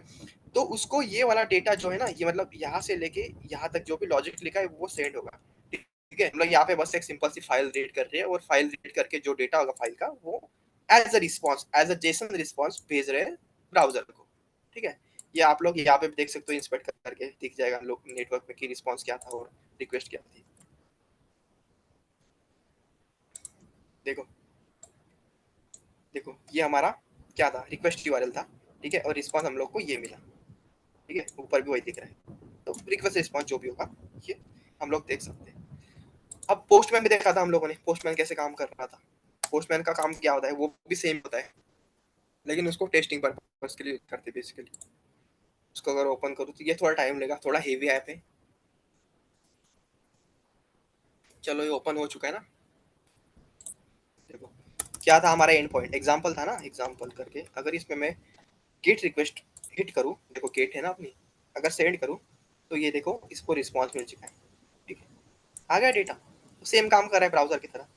तो उसको ये वाला डेटा जो है ना, ये मतलब यहाँ से लेके यहाँ तक जो भी लॉजिक लिखा है वो सेंड होगा, ठीक है। मतलब यहाँ पे बस एक सिंपल सी फाइल रीड कर रही है, और फाइल रीड करके जो डेटा होगा फाइल का, वो as a response, as a JSON response भेज रहे हैं ब्राउजर को, ठीक है। ये आप लोग यहाँ पे देख सकते हो, इंस्पेक्ट करके दिख जाएगा लोग नेटवर्क में की रिस्पॉन्स क्या था और रिक्वेस्ट क्या थी। देखो देखो, ये हमारा क्या था, रिक्वेस्ट यूआरएल था, ठीक है, और रिस्पॉन्स हम लोग को ये मिला, ठीक है, ऊपर भी वही दिख रहा है। तो रिक्वेस्ट रिस्पॉन्स जो भी होगा ये हम लोग देख सकते हैं। अब पोस्टमैन भी देखा था हम लोगों ने, पोस्टमैन कैसे काम कर रहा था। पोस्टमैन का काम क्या होता है, वो भी सेम होता है, लेकिन उसको टेस्टिंग पर्पस के लिए करते बेसिकली। उसको अगर ओपन करूँ तो ये थोड़ा टाइम लेगा, थोड़ा हेवी ऐप है। चलो ये ओपन हो चुका है ना। देखो क्या था हमारा एंड पॉइंट, एग्जाम्पल था ना, एग्जाम्पल करके अगर इसमें मैं गेट रिक्वेस्ट हिट करूँ, देखो गेट है ना अपनी, अगर सेंड करूँ तो ये देखो इसको रिस्पॉन्स मिल चुका है, ठीक है, आ गया डेटा। तो सेम काम कर रहा है ब्राउजर की तरह।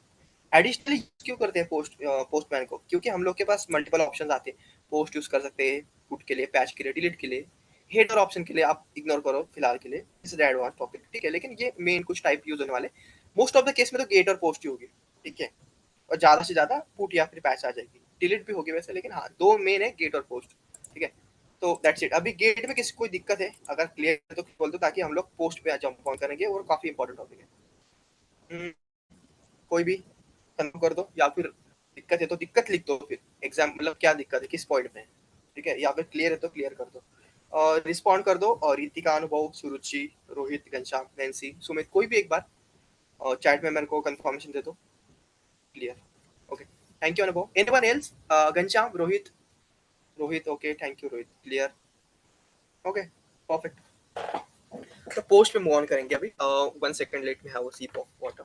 एडिशनली क्यों करते हैं पोस्टमैन को, क्योंकि हम लोग के पास मल्टीपल ऑप्शन आते हैं। पोस्ट यूज कर सकते हैं पुट के लिए, पैच के लिए, डिलीट के लिए, हेडर ऑप्शन के लिए आप इग्नोर करो फिलहाल के लिए, इस एडवांस टॉपिक, ठीक है। लेकिन ये मेन कुछ टाइप यूज होने वाले, मोस्ट ऑफ द केस में तो गेट और पोस्ट ही होगी, ठीक है। और ज्यादा से ज्यादा पुट या फिर पैच आ जाएगी, डिलीट भी होगी वैसे, लेकिन हाँ दो मेन है, गेट और पोस्ट, ठीक है। तो दैट्स इट। अभी गेट में किसी कोई दिक्कत है अगर क्लियर है तो बोल दो, ताकि हम लोग पोस्ट पे जंप ऑन करेंगे, और काफी इंपॉर्टेंट टॉपिक है। कोई भी कंफर्म कर दो, या फिर दिक्कत है तो दिक्कत लिख दो, फिर एग्जाम मतलब क्या दिक्कत है, किस पॉइंट में है, ठीक है। या फिर क्लियर है तो क्लियर कर दो, और रिस्पॉन्ड कर दो। और रितिका, अनुभव, सुरुचि, रोहित, घनश्याम, नैन्सी, सुमित, कोई भी एक बार और चैट में मेरे को कंफर्मेशन दे दो, clear, okay. Thank you Anubhav. Anyone else, Ghanshyam, Rohit, Rohit okay, thank you Rohit, clear, okay, perfect. तो पोस्ट पे मूव ऑन करेंगे अभी। 1 second, let me have a sip of water.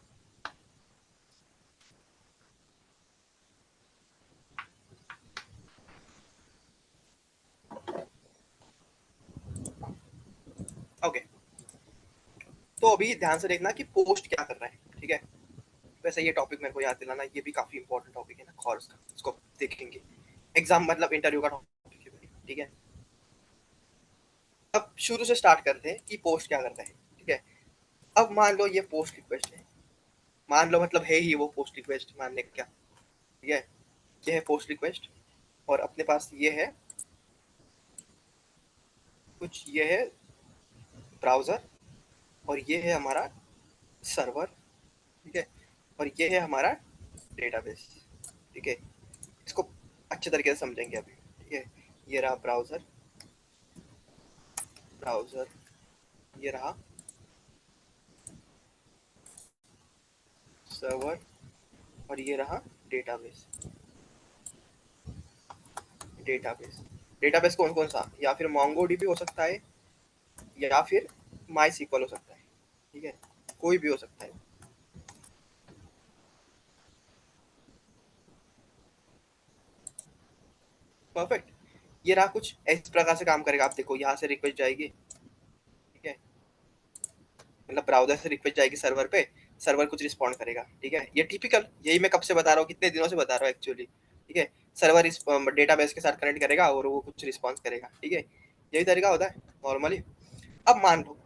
Okay, तो अभी ध्यान से देखना कि पोस्ट क्या कर रहा है, ठीक है। वैसे ये टॉपिक मेरे को याद दिलाना, ये भी काफी इंपॉर्टेंट टॉपिक है ना कोर्स का, इसको देखेंगे। एग्जाम मतलब इंटरव्यू का टॉपिक है, ठीक है। अब शुरू से स्टार्ट करते हैं कि पोस्ट क्या करता है, ठीक है। अब मान लो ये पोस्ट रिक्वेस्ट है, मान लो मतलब है ही वो पोस्ट रिक्वेस्ट, मानने का क्या, ठीक है। ये है पोस्ट रिक्वेस्ट, और अपने पास ये है कुछ, ये है ब्राउजर, और ये है हमारा सर्वर, ठीक है, और ये है हमारा डेटाबेस, ठीक है। इसको अच्छे तरीके से समझेंगे अभी, ठीक है। ये रहा ब्राउजर, ब्राउजर, ये रहा सर्वर, और ये रहा डेटाबेस, डेटाबेस। डेटाबेस कौन कौन सा, या फिर मोंगो डीबी हो सकता है, या फिर माई सीक्वल हो सकता है, ठीक है, कोई भी हो सकता है। परफेक्ट। ये रहा कुछ इस प्रकार से काम करेगा, आप देखो यहाँ से रिक्वेस्ट जाएगी, ठीक है, मतलब ब्राउजर से रिक्वेस्ट जाएगी सर्वर पे, सर्वर कुछ रिस्पॉन्ड करेगा, ठीक है। ये टिपिकल, यही मैं कब से बता रहा हूँ, कितने दिनों से बता रहा हूँ एक्चुअली, ठीक है। सर्वर इस डेटाबेस के साथ कनेक्ट करेगा और वो कुछ रिस्पॉन्स करेगा, ठीक है। यही तरीका होता है नॉर्मली। अब मान लो,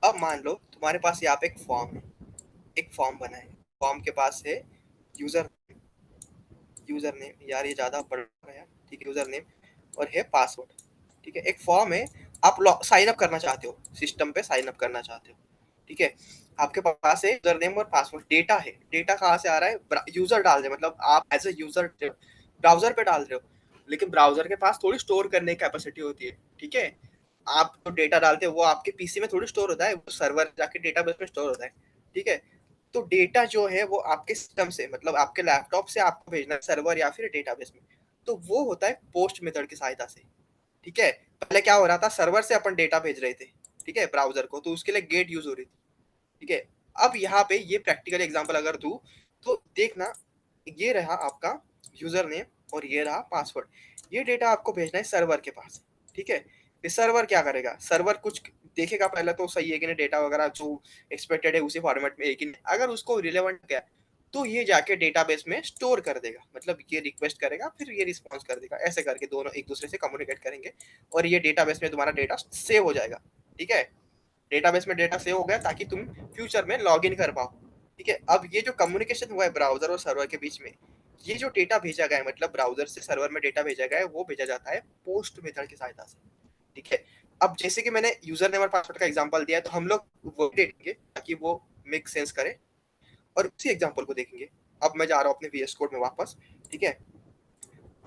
अब मान लो तुम्हारे पास यहाँ पे एक फॉर्म है, एक फॉर्म बना है, फॉर्म के पास है यूजर, यूजर नेम, यार ये ज्यादा बड़ा है यार, ठीक है, यूजर नेम, और है पासवर्ड, ठीक है। एक फॉर्म है, आप साइन अप करना चाहते हो, सिस्टम पे साइन अप करना चाहते हो, ठीक है। आपके पास है यूजर नेम और पासवर्ड, डेटा है, डेटा कहाँ से आ रहा है, यूजर डाल रहे हैं, मतलब आप एज ए यूजर ब्राउजर पे डाल रहे हो, लेकिन ब्राउजर के पास थोड़ी स्टोर करने की कैपेसिटी होती है, ठीक है। आप जो डेटा डालते हो वो आपके पीसी में थोड़ी स्टोर होता है, वो सर्वर जाके डेटाबेस में स्टोर होता है, ठीक है। तो डेटा जो है वो आपके सिस्टम से, मतलब आपके लैपटॉप से आपको भेजना है सर्वर या फिर डेटाबेस में, तो वो होता है पोस्ट मेथड की सहायता से, ठीक है। पहले क्या हो रहा था, सर्वर से अपन डेटा भेज रहे थे, ठीक है, ब्राउजर को, तो उसके लिए गेट यूज हो रही थी, ठीक है। अब यहाँ पे ये प्रैक्टिकल एग्जांपल अगर दूं तो देखना, ये रहा आपका यूजर नेम और ये रहा पासवर्ड, ये डेटा आपको भेजना है सर्वर के पास, ठीक है। फिर सर्वर क्या करेगा, सर्वर कुछ देखेगा पहले तो सही है कि नहीं, डेटा वगैरह जो एक्सपेक्टेड है उसी फॉर्मेट में है कि नहीं, अगर उसको रिलेवेंट क्या, तो ये जाके डेटाबेस में स्टोर कर देगा, मतलब ये रिक्वेस्ट करेगा फिर ये रिस्पॉन्स कर देगा, ऐसे करके दोनों एक दूसरे से कम्युनिकेट करेंगे और ये डेटाबेस में तुम्हारा डेटा सेव हो जाएगा। ठीक है, डेटाबेस में डेटा सेव हो गया ताकि तुम फ्यूचर में लॉग इन कर पाओ। ठीक है, अब ये जो कम्युनिकेशन हुआ है ब्राउजर और सर्वर के बीच में, ये जो डेटा भेजा गया है, मतलब ब्राउजर से सर्वर में डेटा भेजा गया है, वो भेजा जाता है पोस्ट मेथड की सहायता से। ठीक है, अब जैसे कि मैंने यूजर नेम और पासवर्ड का एग्जांपल दिया है, तो हम लोग वो देखेंगे ताकि वो मेक सेंस करे, और उसी एग्जांपल को देखेंगे। अब मैं जा रहा हूँ अपने वीएस कोड में वापस। ठीक है,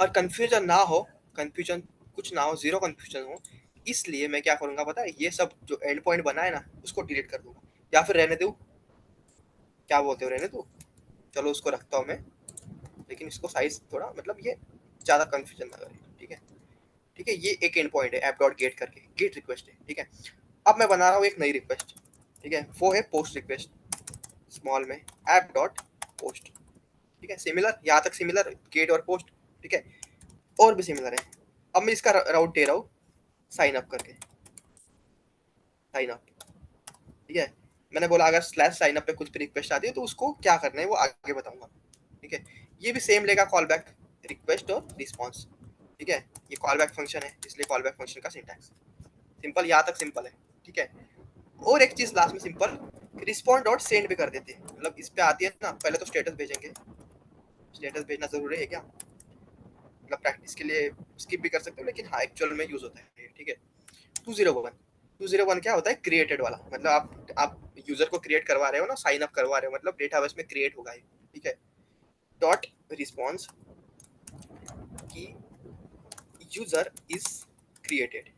और कंफ्यूजन ना हो, कंफ्यूजन कुछ ना हो, जीरो कंफ्यूजन हो, इसलिए मैं क्या करूंगा पता है, ये सब जो एंड पॉइंट बना है ना उसको डिलीट कर दूंगा, या फिर रहने दूं, क्या बोलते हो, रहने दूं, चलो उसको रखता हूँ मैं, लेकिन इसको साइज थोड़ा, मतलब ये ज्यादा कंफ्यूजन ना करे। ठीक है, ठीक है, ये एक एंड पॉइंट है ऐप डॉट गेट करके, गेट रिक्वेस्ट है। ठीक है, अब मैं बना रहा हूँ एक नई रिक्वेस्ट। ठीक है, वो है पोस्ट रिक्वेस्ट, स्मॉल में ऐप डॉट पोस्ट। ठीक है, सिमिलर, यहाँ तक सिमिलर गेट और पोस्ट। ठीक है, और भी सिमिलर है। अब मैं इसका राउट दे रहा हूँ साइन अप करके, साइन अप। ठीक है, मैंने बोला अगर स्लैश साइन अप पे कुछ भी रिक्वेस्ट आती है तो उसको क्या करना है वो आगे बताऊंगा। ठीक है, ये भी सेम लेगा कॉल बैक, रिक्वेस्ट और रिस्पॉन्स। ठीक है, ये कॉल बैक फंक्शन है इसलिए कॉल बैक फंक्शन का सिंटैक्स सिंपल, यहाँ तक सिंपल है। ठीक है, और एक चीज लास्ट में सिंपल, रिस्पॉन्ड डॉट सेंड भी कर देते हैं, मतलब इस पे आती है ना, पहले तो स्टेटस भेजेंगे, स्टेटस भेजना जरूरी है क्या, मतलब प्रैक्टिस के लिए स्किप भी कर सकते हो, लेकिन हाँ एक्चुअल में यूज होता है। ठीक है, 201, 201 क्या होता है, क्रिएटेड वाला, मतलब आप यूजर को क्रिएट करवा रहे हो ना, साइन अप करवा रहे हो, मतलब डेटाबेस में क्रिएट होगा ये। ठीक है, डॉट रिस्पॉन्स की यूजर इज क्रिएटेड,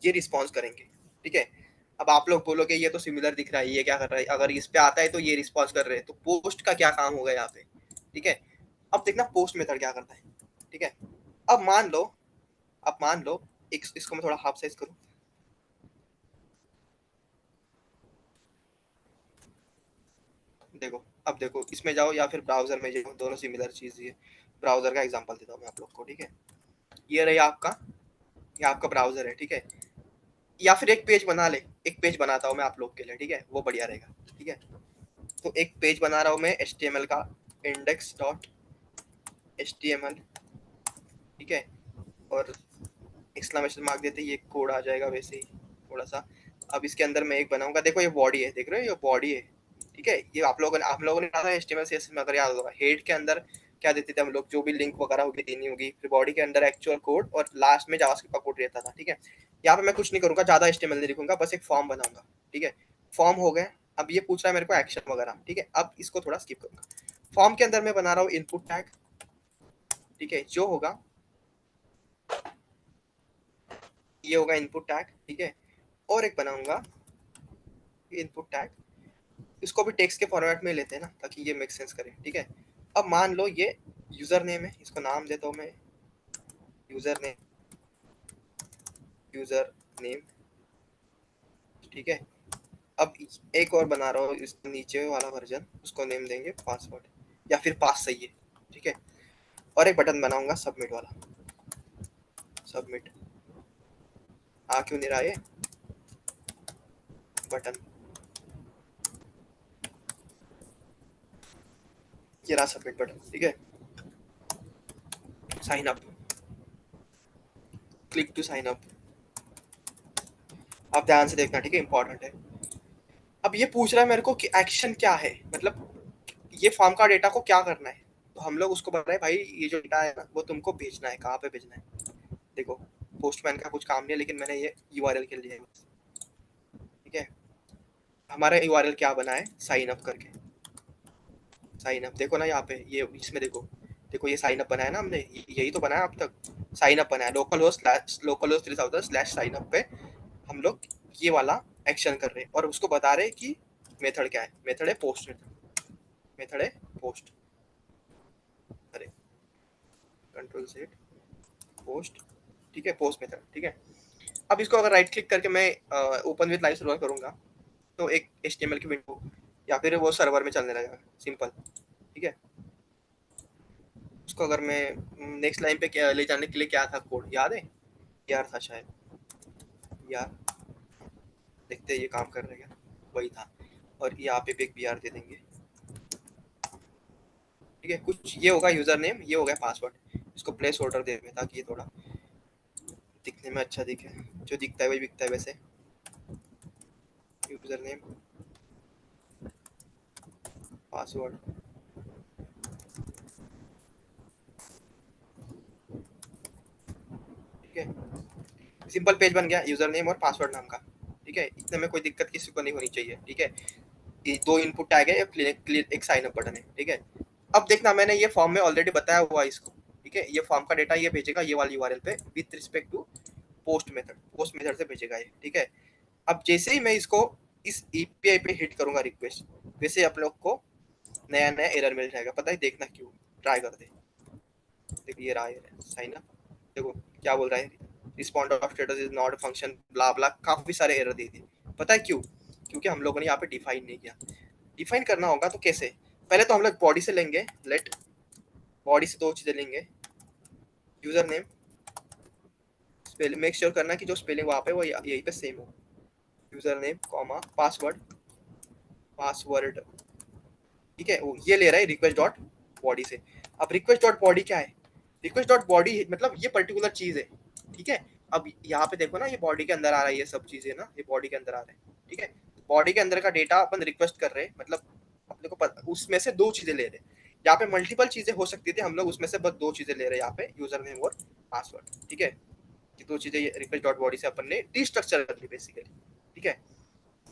ये रिस्पॉन्स करेंगे। ठीक है, अब आप लोग बोलोगे ये तो सिमिलर दिख रहा है, ये क्या कर रहा है, अगर इस पे आता है तो ये रिस्पॉन्स कर रहे हैं, तो पोस्ट का क्या काम होगा यहाँ पे। ठीक है, अब देखना पोस्ट मेथड क्या करता है। ठीक है, अब मान लो, अब मान लो इसको मैं थोड़ा हाफ साइज करूँ, देखो, अब देखो इसमें जाओ या फिर ब्राउजर में जाओ, दोनों सिमिलर चीज है। ब्राउजर का एग्जांपल देता हूँ मैं आप लोग को। ठीक है, ये रही आपका, ये आपका ब्राउजर है। ठीक है, या फिर एक पेज बना ले, एक पेज बनाता हूँ मैं आप लोग के लिए। ठीक है, वो बढ़िया रहेगा। ठीक है, तो एक पेज बना रहा हूँ मैं HTML का, इंडेक्स डॉट HTML। ठीक है, और एक्सक्लेमेशन मार्क देते ये कोड आ जाएगा वैसे ही थोड़ा सा। अब इसके अंदर मैं एक बनाऊंगा, देखो ये बॉडी है, देख रहे हो ये बॉडी है। ठीक है, ये आप लोगों ने डाला है HTML CSS में, अगर याद होगा हेड के अंदर क्या देते थे हम लोग, जो भी लिंक वगैरह होगी देनी होगी, फिर बॉडी के अंदर एक्चुअल कोड और लास्ट में जावास्क्रिप्ट का कोड रहता था। ठीक है, यहाँ पे मैं कुछ नहीं करूंगा, ज्यादा HTML नहीं लिखूंगा, बस एक फॉर्म बनाऊंगा। ठीक है, फॉर्म हो गया। अब ये पूछ रहा है मेरे को एक्शन वगैरह। ठीक है, अब इसको थोड़ा स्किप करूंगा। फॉर्म के अंदर मैं बना रहा हूँ इनपुट टैग। ठीक है, जो होगा ये होगा इनपुट टैग। ठीक है, और एक बनाऊंगा इनपुट टैग, इसको भी टेक्स्ट के फॉर्मेट में लेते हैं ना ताकि ये मेक सेंस करे। ठीक है, अब मान लो ये यूजर नेम है, इसको नाम देता हूँ मैं यूजर नेम, यूजर नेम। ठीक है, अब एक और बना रहा हूँ इस नीचे वाला वर्जन, उसको नेम देंगे पासवर्ड या फिर पास सही है। ठीक है, और एक बटन बनाऊंगा सबमिट वाला, सबमिट। आ क्यों नहीं रहा ये बटन, ये रहा सबमिट बटन। ठीक है, sign up, click to sign up. आप ध्यान से देखना, ठीक है, इंपॉर्टेंट है। अब ये पूछ रहा है मेरे को कि एक्शन क्या है, मतलब ये फॉर्म का डेटा को क्या करना है। तो हम लोग उसको बता रहे हैं भाई ये जो डेटा है ना वो तुमको भेजना है, कहाँ पे भेजना है। देखो, पोस्टमैन का कुछ काम नहीं है, लेकिन मैंने ये यूआरएल के लिए है। ठीक है, हमारा यूआरएल क्या बना है, साइन अप करके, साइन अप देखो ना यहाँ पे, ये इसमें देखो, देखो ये साइन अप बनाया ना हमने, यही तो बनाया अब तक, साइन अप बनाया, local host 3000 slash sign up पे हम लोग ये वाला एक्शन कर रहे हैं, और उसको बता रहे हैं कि मेथड क्या है, मेथड है पोस्ट, मेथड है पोस्ट। अरे, कंट्रोल सेट पोस्ट। ठीक है, पोस्ट मेथड। ठीक है, अब इसको अगर राइट क्लिक करके मैं ओपन विद लाइव सर्वर करूंगा, तो एक HTML की विंडो या फिर वो सर्वर में चलने लगेगा, सिंपल। ठीक है, उसको अगर मैं नेक्स्ट लाइन पे क्या ले जाने के लिए क्या था कोड याद है, यार था शायद, यार देखते हैं ये काम कर रहा है क्या, वही था। और यहाँ पे भी एक BR दे देंगे, ठीक है, कुछ ये होगा यूजर नेम, ये हो गया पासवर्ड। इसको प्लेस होल्डर दे दें ताकि ये थोड़ा दिखने में अच्छा दिखे, जो दिखता है वही बिकता है वैसे। यूजर नेम, पासवर्ड, ठीक है, सिंपल पेज बन गया यूजर नेम और पासवर्ड नाम का। ठीक है, इतने में कोई दिक्कत किसी को नहीं होनी चाहिए। ठीक है, ये दो इनपुट टैग है, क्लियर एक साइन अप बटन है। ठीक है, अब देखना मैंने ये फॉर्म में ऑलरेडी बताया हुआ है इसको। ठीक है, ये फॉर्म का डेटा ये भेजेगा ये वाली यूआरएल पे with respect to post method से भेजेगा ये। ठीक है, अब जैसे ही मैं इसको इस एपीआई पे हिट करूंगा रिक्वेस्ट, वैसे आप लोग को नया नया एरर मिल जाएगा। पता है, देखना क्यों, ट्राई कर दे। देखिए ये रहा एरर, साइन अप, देखो क्या बोल रहा है, respond of status is not function blah blah, काफी सारे एरर दे दिए। पता है क्यों? क्योंकि हम लोगों ने यहाँ पे डिफाइन नहीं किया। डिफाइन करना होगा तो कैसे, पहले तो हम लोग बॉडी से लेंगे, लेट बॉडी से दो चीजें लेंगे, user name, spelling make sure करना कि जो स्पेलिंग वहाँ पे वो यहीं पे सेम हो, user name comma password, password. ठीक है, वो ये ले रहा है रिक्वेस्ट डॉट बॉडी से। अब रिक्वेस्ट डॉट बॉडी क्या है, रिक्वेस्ट डॉट बॉडी मतलब ये पर्टिकुलर चीज है। ठीक है, अब यहाँ पे देखो ना, ये बॉडी के अंदर आ रहा है, ये सब चीजें ना ये बॉडी के अंदर आ रहा है। ठीक है, बॉडी के अंदर का डेटा अपन रिक्वेस्ट कर रहे हैं, मतलब अपने को उसमें से दो चीजें ले रहे हैं। यहाँ पे मल्टीपल चीजें हो सकती थी, हम लोग उसमें से बस दो चीजें ले रहे हैं यहाँ पे, यूजर नेम और पासवर्ड। ठीक है, ये दो चीजें रिक्वेस्ट डॉट बॉडी से अपन ने डिस्ट्रक्चर कर ली बेसिकली। ठीक है,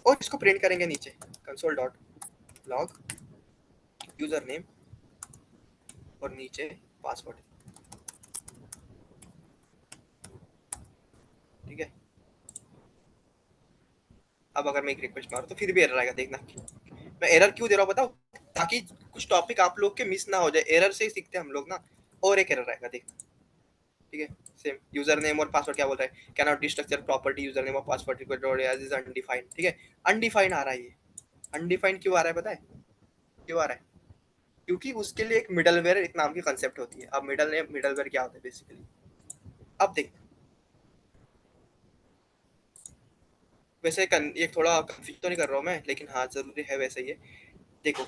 और इसको प्रिंट करेंगे नीचे, console dot log user name और नीचे पासवर्ड। ठीक है, अब अगर मैं एक रिक्वेस्ट मारूं तो फिर भी एरर आएगा, देखना। मैं एरर क्यों दे रहा हूँ बताओ, ताकि कुछ टॉपिक आप लोग के मिस ना हो जाए, एरर से ही सीखते हैं हम लोग ना। और एक एरर आएगा, देखना। ठीक है, सेम यूजर नेम और पासवर्ड क्या बोल रहा है, can not destructure property user name और password request dot as is undefined. ठीक है, अनडिफाइंड आ रहा है ये। अनडिफाइंड क्यों आ रहा है पता है, क्यों आ रहा है? क्योंकि उसके लिए एक मिडलवेयर एक नाम की कंसेप्ट होती है। अब मिडलवेयर क्या होता है बेसिकली, अब देख, वैसे ये थोड़ा कंफ्यूज तो नहीं कर रहा हूँ मैं, लेकिन हाँ जरूरी है वैसे ये। देखो,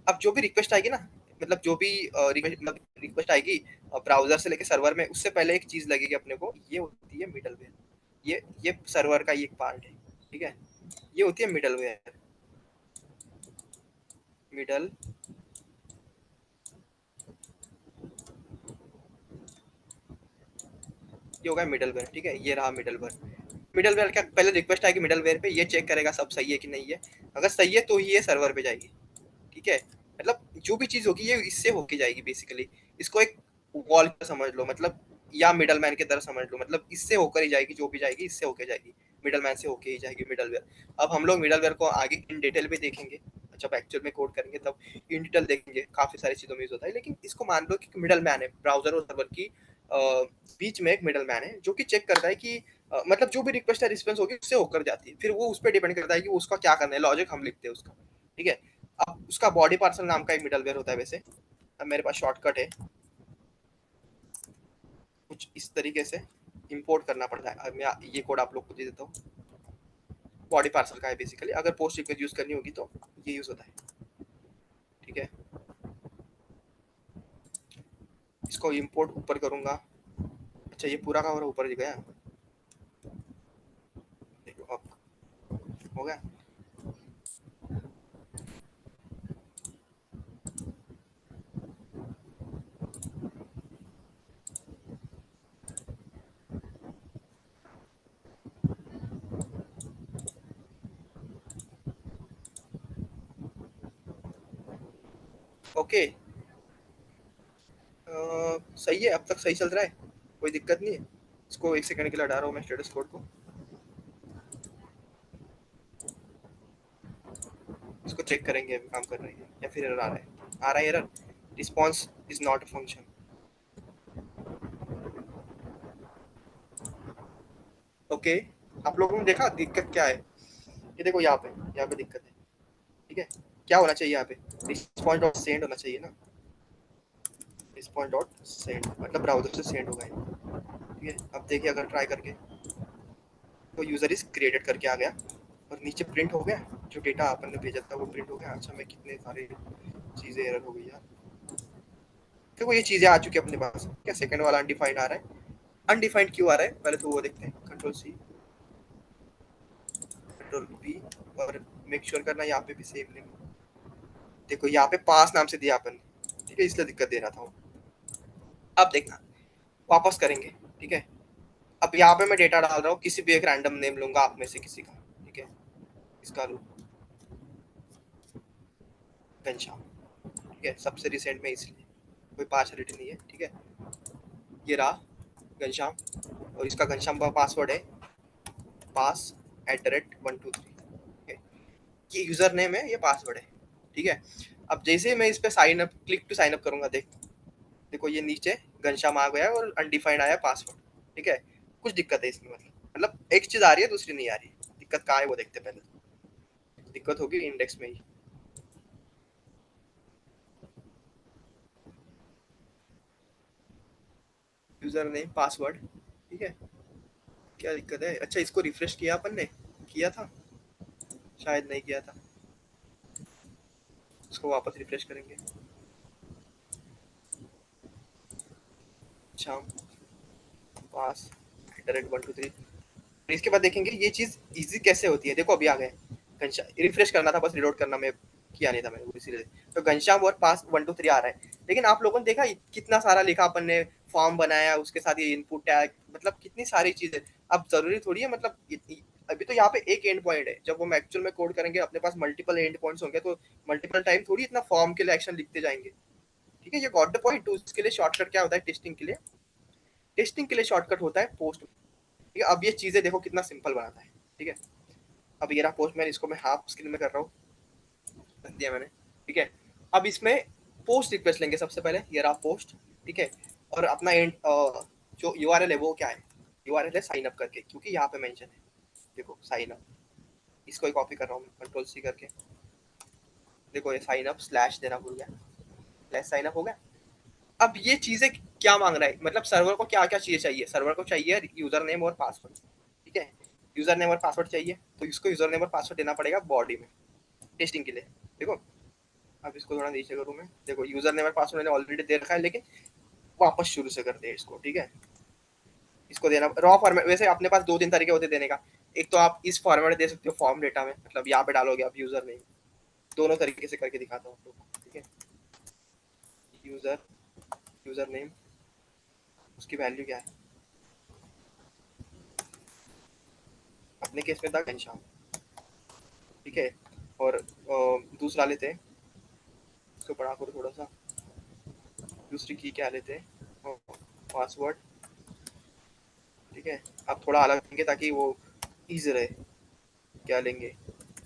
अब जो भी रिक्वेस्ट आएगी ना, मतलब जो भी रिक्वेस्ट आएगी ब्राउजर से लेके सर्वर में, उससे पहले एक चीज लगेगी अपने को, ये होती है मिडलवेयर। ये सर्वर का ही एक पार्ट है। ठीक है, ये होती है मिडलवेयर, मिडल, ये होगा मिडलवेयर। ठीक है, ये रहा मिडलवेयर। मिडलवेयर क्या, पहले रिक्वेस्ट आएगी मिडलवेयर पे, ये चेक करेगा सब सही है कि नहीं है। अगर सही है तो ही ये सर्वर पे जाएगी। ठीक है, मतलब जो भी चीज होगी ये इससे होके जाएगी बेसिकली। इसको एक वॉल समझ लो, मतलब या मिडल मैन की तरह समझ लो, मतलब इससे होकर ही जाएगी, जो भी जाएगी इससे होके जाएगी, मिडल मैन से होके ही जाएगी मिडलवेयर। अब हम लोग मिडलवेयर को आगे इन डिटेल में देखेंगे, जब एक्चुअल में कोड करेंगे तब इन डिटेल देखेंगे, काफी सारी चीजों में यूज होता है। लेकिन इसको मान लो कि मिडल मैन है, ब्राउजर और सर्वर की बीच में एक मिडल मैन है, जो कि चेक करता है कि मतलब जो भी रिक्वेस्ट है रिस्पॉन्स होगी उससे होकर जाती है, फिर वो उस पर डिपेंड करता है कि उसका क्या करना है, लॉजिक हम लिखते हैं उसका। ठीक है, अब उसका बॉडी पार्सल नाम का एक मिडलवेयर होता है वैसे। अब मेरे पास शॉर्टकट है, कुछ इस तरीके से इंपोर्ट करना पड़ता है। अब मैं ये कोड आप लोग को दे देता हूँ, बॉडी पार्सल का है बेसिकली। अगर पोस्ट रिक्वेस्ट यूज करनी होगी तो ये यूज होता है। ठीक है, इसको इंपोर्ट ऊपर करूंगा। अच्छा, ये पूरा का पूरा ऊपर गया, देखो अब हो गया। ओके, सही है, अब तक सही चल रहा है, कोई दिक्कत नहीं है। इसको एक सेकंड के लिए हटा रहा हूँ मैं स्टेटस कोड को, इसको चेक करेंगे अभी काम कर रही है या फिर एरर आ रहा है। आ रहा है error, response is not a function. Okay, आप लोगों ने देखा दिक्कत क्या है, ये देखो यहाँ पे दिक्कत है। ठीक है, क्या होना चाहिए यहाँ पे, रिस्पॉन्स डॉट सेंड होना चाहिए ना, रिस्पॉन्स डॉट सेंड मतलब ब्राउजर से सेंड होगा ये। ठीक है, अब देखिए अगर ट्राई करके, तो यूजर इज क्रिएटेड करके आ गया और नीचे प्रिंट हो गया, जो डेटा अपन ने भेजा था वो प्रिंट हो गया। अच्छा, मैं कितने सारे चीज़ें एरर हो गई यार, देखो ये चीजें आ चुकी है अपने पास। क्या सेकंड वाला अनडिफाइंड आ रहा है? अनडिफाइंड क्यों आ रहा है पहले तो वो देखते हैं। कंट्रोल सी, कंट्रोल पी, और मेक श्योर करना यहाँ पे भी सेम नेम। देखो यहाँ पे पास नाम से दिया अपन, ठीक है, इसलिए दिक्कत दे रहा था वो। अब देखना, वापस करेंगे, ठीक है। अब यहाँ पे मैं डेटा डाल रहा हूँ, किसी भी एक रैंडम नेम लूंगा आप में से किसी का, ठीक है। इसका लूँ घनश्याम, ठीक है, सबसे रिसेंट में, इसलिए कोई पार्शलिटी नहीं है, ठीक है। ये रहा घनश्याम, और इसका घनश्याम का पासवर्ड है pass@123, ठीक है। ये यूजर नेम है, ये पासवर्ड है, ठीक है। अब जैसे मैं इस पे sign up, click to sign up करूंगा, देखो ये नीचे घनश्याम आ गया है और अनडिफाइंड आया पासवर्ड, ठीक है। कुछ दिक्कत है इसमें, मतलब एक चीज आ रही है दूसरी नहीं आ रही है। दिक्कत कहाँ है वो देखते हैं पहले। दिक्कत होगी इंडेक्स में ही। यूजर नेम पासवर्ड, ठीक है। क्या दिक्कत है? अच्छा, इसको रिफ्रेश किया अपन ने, किया था शायद, नहीं किया था। इसको वापस रिफ्रेश करेंगे। शाम पास @123, इसके बाद देखेंगे ये चीज इजी कैसे होती है। देखो अभी आ गए घनश्याम, रिफ्रेश करना था बस, रिलोड करना में किया नहीं था मैंने, इसीलिए। तो घनश्याम और पास 123 आ रहा है, लेकिन आप लोगों ने देखा कितना सारा लिखा अपन ने, फॉर्म बनाया, उसके साथ ये इनपुट टैग, मतलब कितनी सारी चीजें। अब जरूरी थोड़ी है, मतलब अभी तो यहाँ पे एक एंड पॉइंट है, जब हम एक्चुअल में कोड करेंगे अपने पास मल्टीपल एंड पॉइंट्स होंगे, तो मल्टीपल टाइम थोड़ी इतना फॉर्म के लिए एक्शन लिखते जाएंगे, ठीक है। ये गॉट द पॉइंट। तो उसके लिए शॉर्टकट क्या होता है टेस्टिंग के लिए? टेस्टिंग के लिए शॉर्टकट होता है पोस्ट, ठीक है। अब ये चीजें देखो कितना सिंपल बनाता है, ठीक है। अब ये रहा पोस्ट मैन, इसको मैं हाफ स्क्रीन में कर रहा हूँ, रख दिया मैंने, ठीक है। अब इसमें पोस्ट रिक्वेस्ट लेंगे सबसे पहले, ये रहा पोस्ट, ठीक है। और अपना एंड जो यूआरएल है वो क्या है? यूआरएल है साइन अप करके, क्योंकि यहाँ पे मेंशन है, देखो साइन अप। इसको ही कॉपी कर रहा हूँ मैं, कंट्रोल सी करके। देखो ये साइन अप स्लैश देना भूल गया, स्लैश साइन अप हो गया। अब ये चीजें क्या मांग रहा है, मतलब सर्वर को क्या क्या चीजें चाहिए? सर्वर को चाहिए यूजर नेम और पासवर्ड, ठीक है। यूजर नेम और पासवर्ड चाहिए, तो इसको यूजर नेम और पासवर्ड देना पड़ेगा बॉडी में टेस्टिंग के लिए। देखो अब इसको थोड़ा नीचे करूँ मैं, देखो यूजर नेम और पासवर्ड मैंने ऑलरेडी दे रखा है, लेकिन वापस शुरू से करते हैं इसको, ठीक है। इसको देना रॉ फॉर्मेट, वैसे अपने पास दो तीन तरीके होते देने का। एक तो आप इस फॉर्मेट दे सकते हो फॉर्म डेटा में, मतलब यहाँ पे डालोगे आप यूजर नेम, दोनों तरीके से करके दिखाता हूँ आपको, ठीक है। यूजर, यूजर नेम, उसकी वैल्यू क्या है? अपने केस में था घनश्याम, ठीक है। और दूसरा लेते हैं, इसको बड़ा करो थोड़ा सा, दूसरी की क्या लेते हैं? पासवर्ड, ठीक है। आप थोड़ा अलग लेंगे ताकि वो इजी रहे। क्या लेंगे?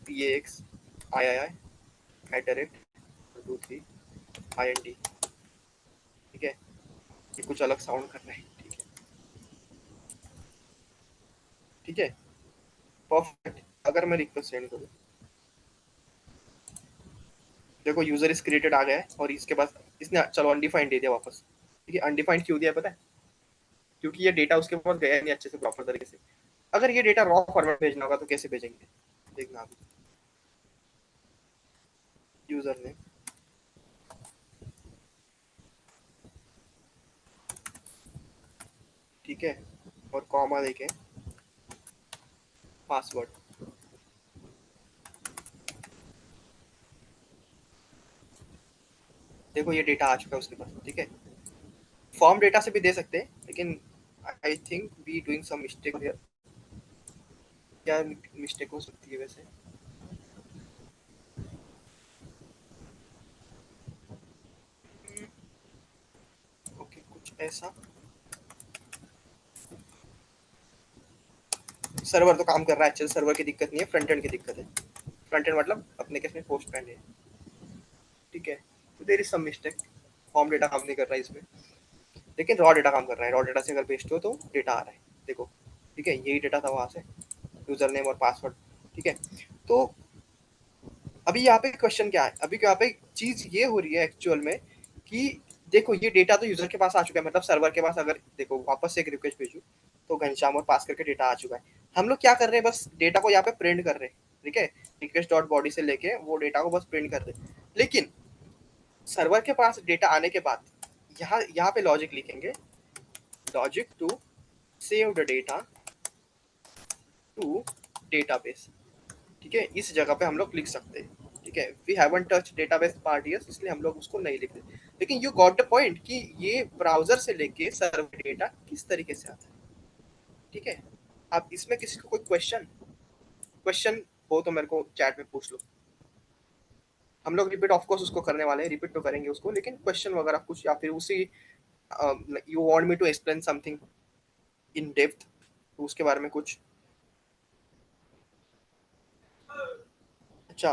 PAXII@123IND, ठीक है। ये कुछ अलग साउंड कर रहा है, ठीक है, ठीक है। परफेक्ट। अगर मैं रिक्वेस्ट सेंड करूँ, देखो यूजर इज क्रिएटेड आ गया है, और इसके बाद इसने चलो अनडिफाइंड दे दिया वापस, ठीक है। अनडिफाइंड क्यों दिया पता है? क्योंकि ये डेटा उसके पास गया नहीं अच्छे से प्रॉपर तरीके से। अगर ये डेटा रॉ फॉर्मेट भेजना होगा तो कैसे भेजेंगे, देखना आप। यूजर नेम, ठीक है, और कॉमा देके पासवर्ड, देखो ये डेटा आ चुका है उसके पास, ठीक है। फॉर्म डेटा से भी दे सकते हैं, लेकिन I think we doing some mistake here. क्या मिस्टेक हो सकती है वैसे? ओके, कुछ ऐसा। सर्वर तो काम कर रहा है अच्छे से, सर्वर की दिक्कत नहीं है, फ्रंट एंड की दिक्कत है। फ्रंट एंड मतलब अपने केस में पोस्ट पैन है, ठीक है। तो there is some mistake, form data काम नहीं कर रहा है इसमें, लेकिन रॉ डेटा काम कर रहा है। रॉ डेटा से अगर पेस्ट हो तो डेटा आ रहा है, देखो, ठीक है। यही डेटा था वहां से, यूजर नेम और पासवर्ड, ठीक है। तो अभी यहाँ पे क्वेश्चन क्या है, अभी यहाँ पे चीज ये हो रही है एक्चुअल में कि देखो ये डेटा तो यूजर के पास आ चुका है, मतलब सर्वर के पास। अगर देखो वापस से एक रिक्वेस्ट भेजू तो घनश्याम और पास करके डेटा आ चुका है। हम लोग क्या कर रहे हैं, बस डेटा को यहाँ पे प्रिंट कर रहे हैं, ठीक है। रिक्वेस्ट डॉट बॉडी से लेके वो डेटा को बस प्रिंट कर रहे हैं, लेकिन सर्वर के पास डेटा आने के बाद यहाँ पे लॉजिक लिखेंगे, logic to save the data to database. ठीक है, इस जगह पे हम लोग लिख सकते हैं। ठीक है, we haven't touch database part yes, इसलिए हम लोग उसको नहीं लिखते। लेकिन यू गॉट द पॉइंट कि ये ब्राउजर से लेके सर्वर डेटा किस तरीके से आता है। ठीक है, आप इसमें किसी को कोई क्वेश्चन क्वेश्चन हो तो मेरे को चैट में पूछ लो। हम लोग रिपीट ऑफ कोर्स उसको करने वाले हैं, रिपीट तो करेंगे उसको, लेकिन क्वेश्चन वगैरह कुछ, या फिर उसी you want me to explain something in depth, तो उसके बारे में कुछ। अच्छा,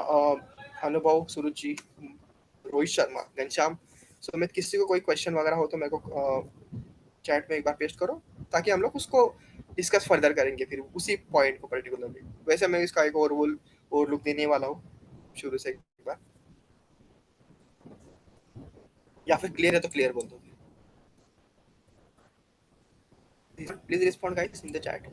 अनुभव, सुरुचि, रोहित शर्मा, घनश्याम, सुमित, किसी को कोई क्वेश्चन वगैरह हो तो मेरे को चैट में एक बार पेस्ट करो, ताकि हम लोग उसको डिस्कस फर्दर करेंगे फिर उसी पॉइंट को पर्टिकुलरली। वैसे मैं इसका एक और लुक देने वाला हूँ शुरू से एक बार, या फिर क्लियर है तो क्लियर बोल दो। Please respond guys in the chat.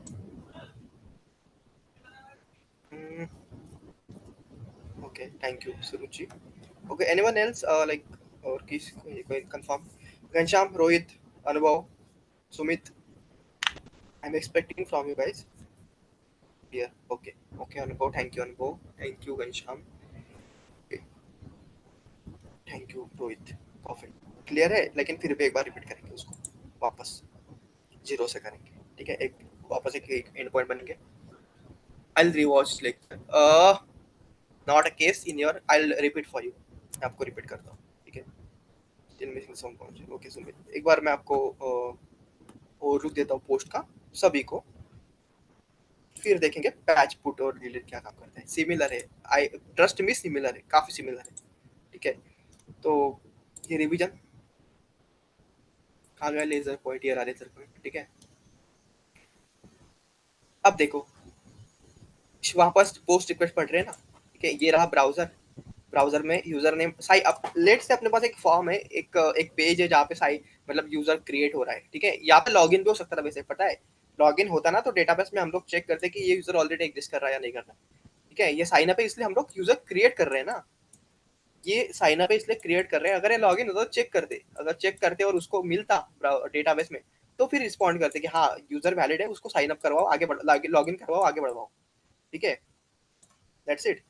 Okay, thank you Suruchi. Okay, anyone else like, और किस कोई कंफर्म? घनश्याम, रोहित, अनुभव, Sumit, I am expecting from you guys. Clear, okay. Okay अनुभव, थैंक यू अनुभव, thank you Ghanshyam, thank you Rohit. Perfect, clear है, लेकिन फिर भी एक बार रिपीट करेंगे उसको वापस, जीरो से करेंगे। ठीक है, एक वापस एक एंड पॉइंट बन गया। I will rewatch lecture, not a case in your, I will repeat for you. मैं आपको रिपीट करता हूँ। ठीक है, still missing some points. Okay Sumit, एक बार मैं आपको और रुक देता हूँ पोस्ट का सभी को, फिर देखेंगे पैच पुट और डिलीट क्या काम करता है। सिमिलर है, आई ट्रस्ट मी, सिमिलर है, काफी सिमिलर है। ठीक है, तो ये रिवीजन आ गया, लेजर पॉइंट, ये रहा लेजर पॉइंट। ठीक है, अब देखो वापस पोस्ट रिक्वेस्ट पढ़ रहे हैं ना। ठीक है, ये रहा ब्राउजर, ब्राउजर में यूजर नेम साइ, अब लेट से अपने पास एक फॉर्म है, एक पेज है जहाँ पे साइ मतलब यूजर क्रिएट हो रहा है। ठीक है, यहाँ पे लॉगिन भी हो सकता था वैसे, पता है लॉगिन होता ना तो डेटाबेस में हम लोग चेक करते कि ये यूजर ऑलरेडी एग्जिस्ट कर रहा है या नहीं कर रहा है। ठीक है, ये साइन अप है इसलिए हम लोग यूजर क्रिएट कर रहे हैं ना, ये साइन अप है इसलिए क्रिएट कर रहे हैं। अगर ये लॉगिन होता तो चेक करते, अगर चेक करते और उसको मिलता डेटाबेस में, तो फिर रिस्पॉन्ड करते कि हाँ यूजर वैलिड है, उसको साइन अप करवाओ, आगे बढ़ लॉगिन करवाओ, आगे बढ़वाओ। ठीक है, दैट्स इट।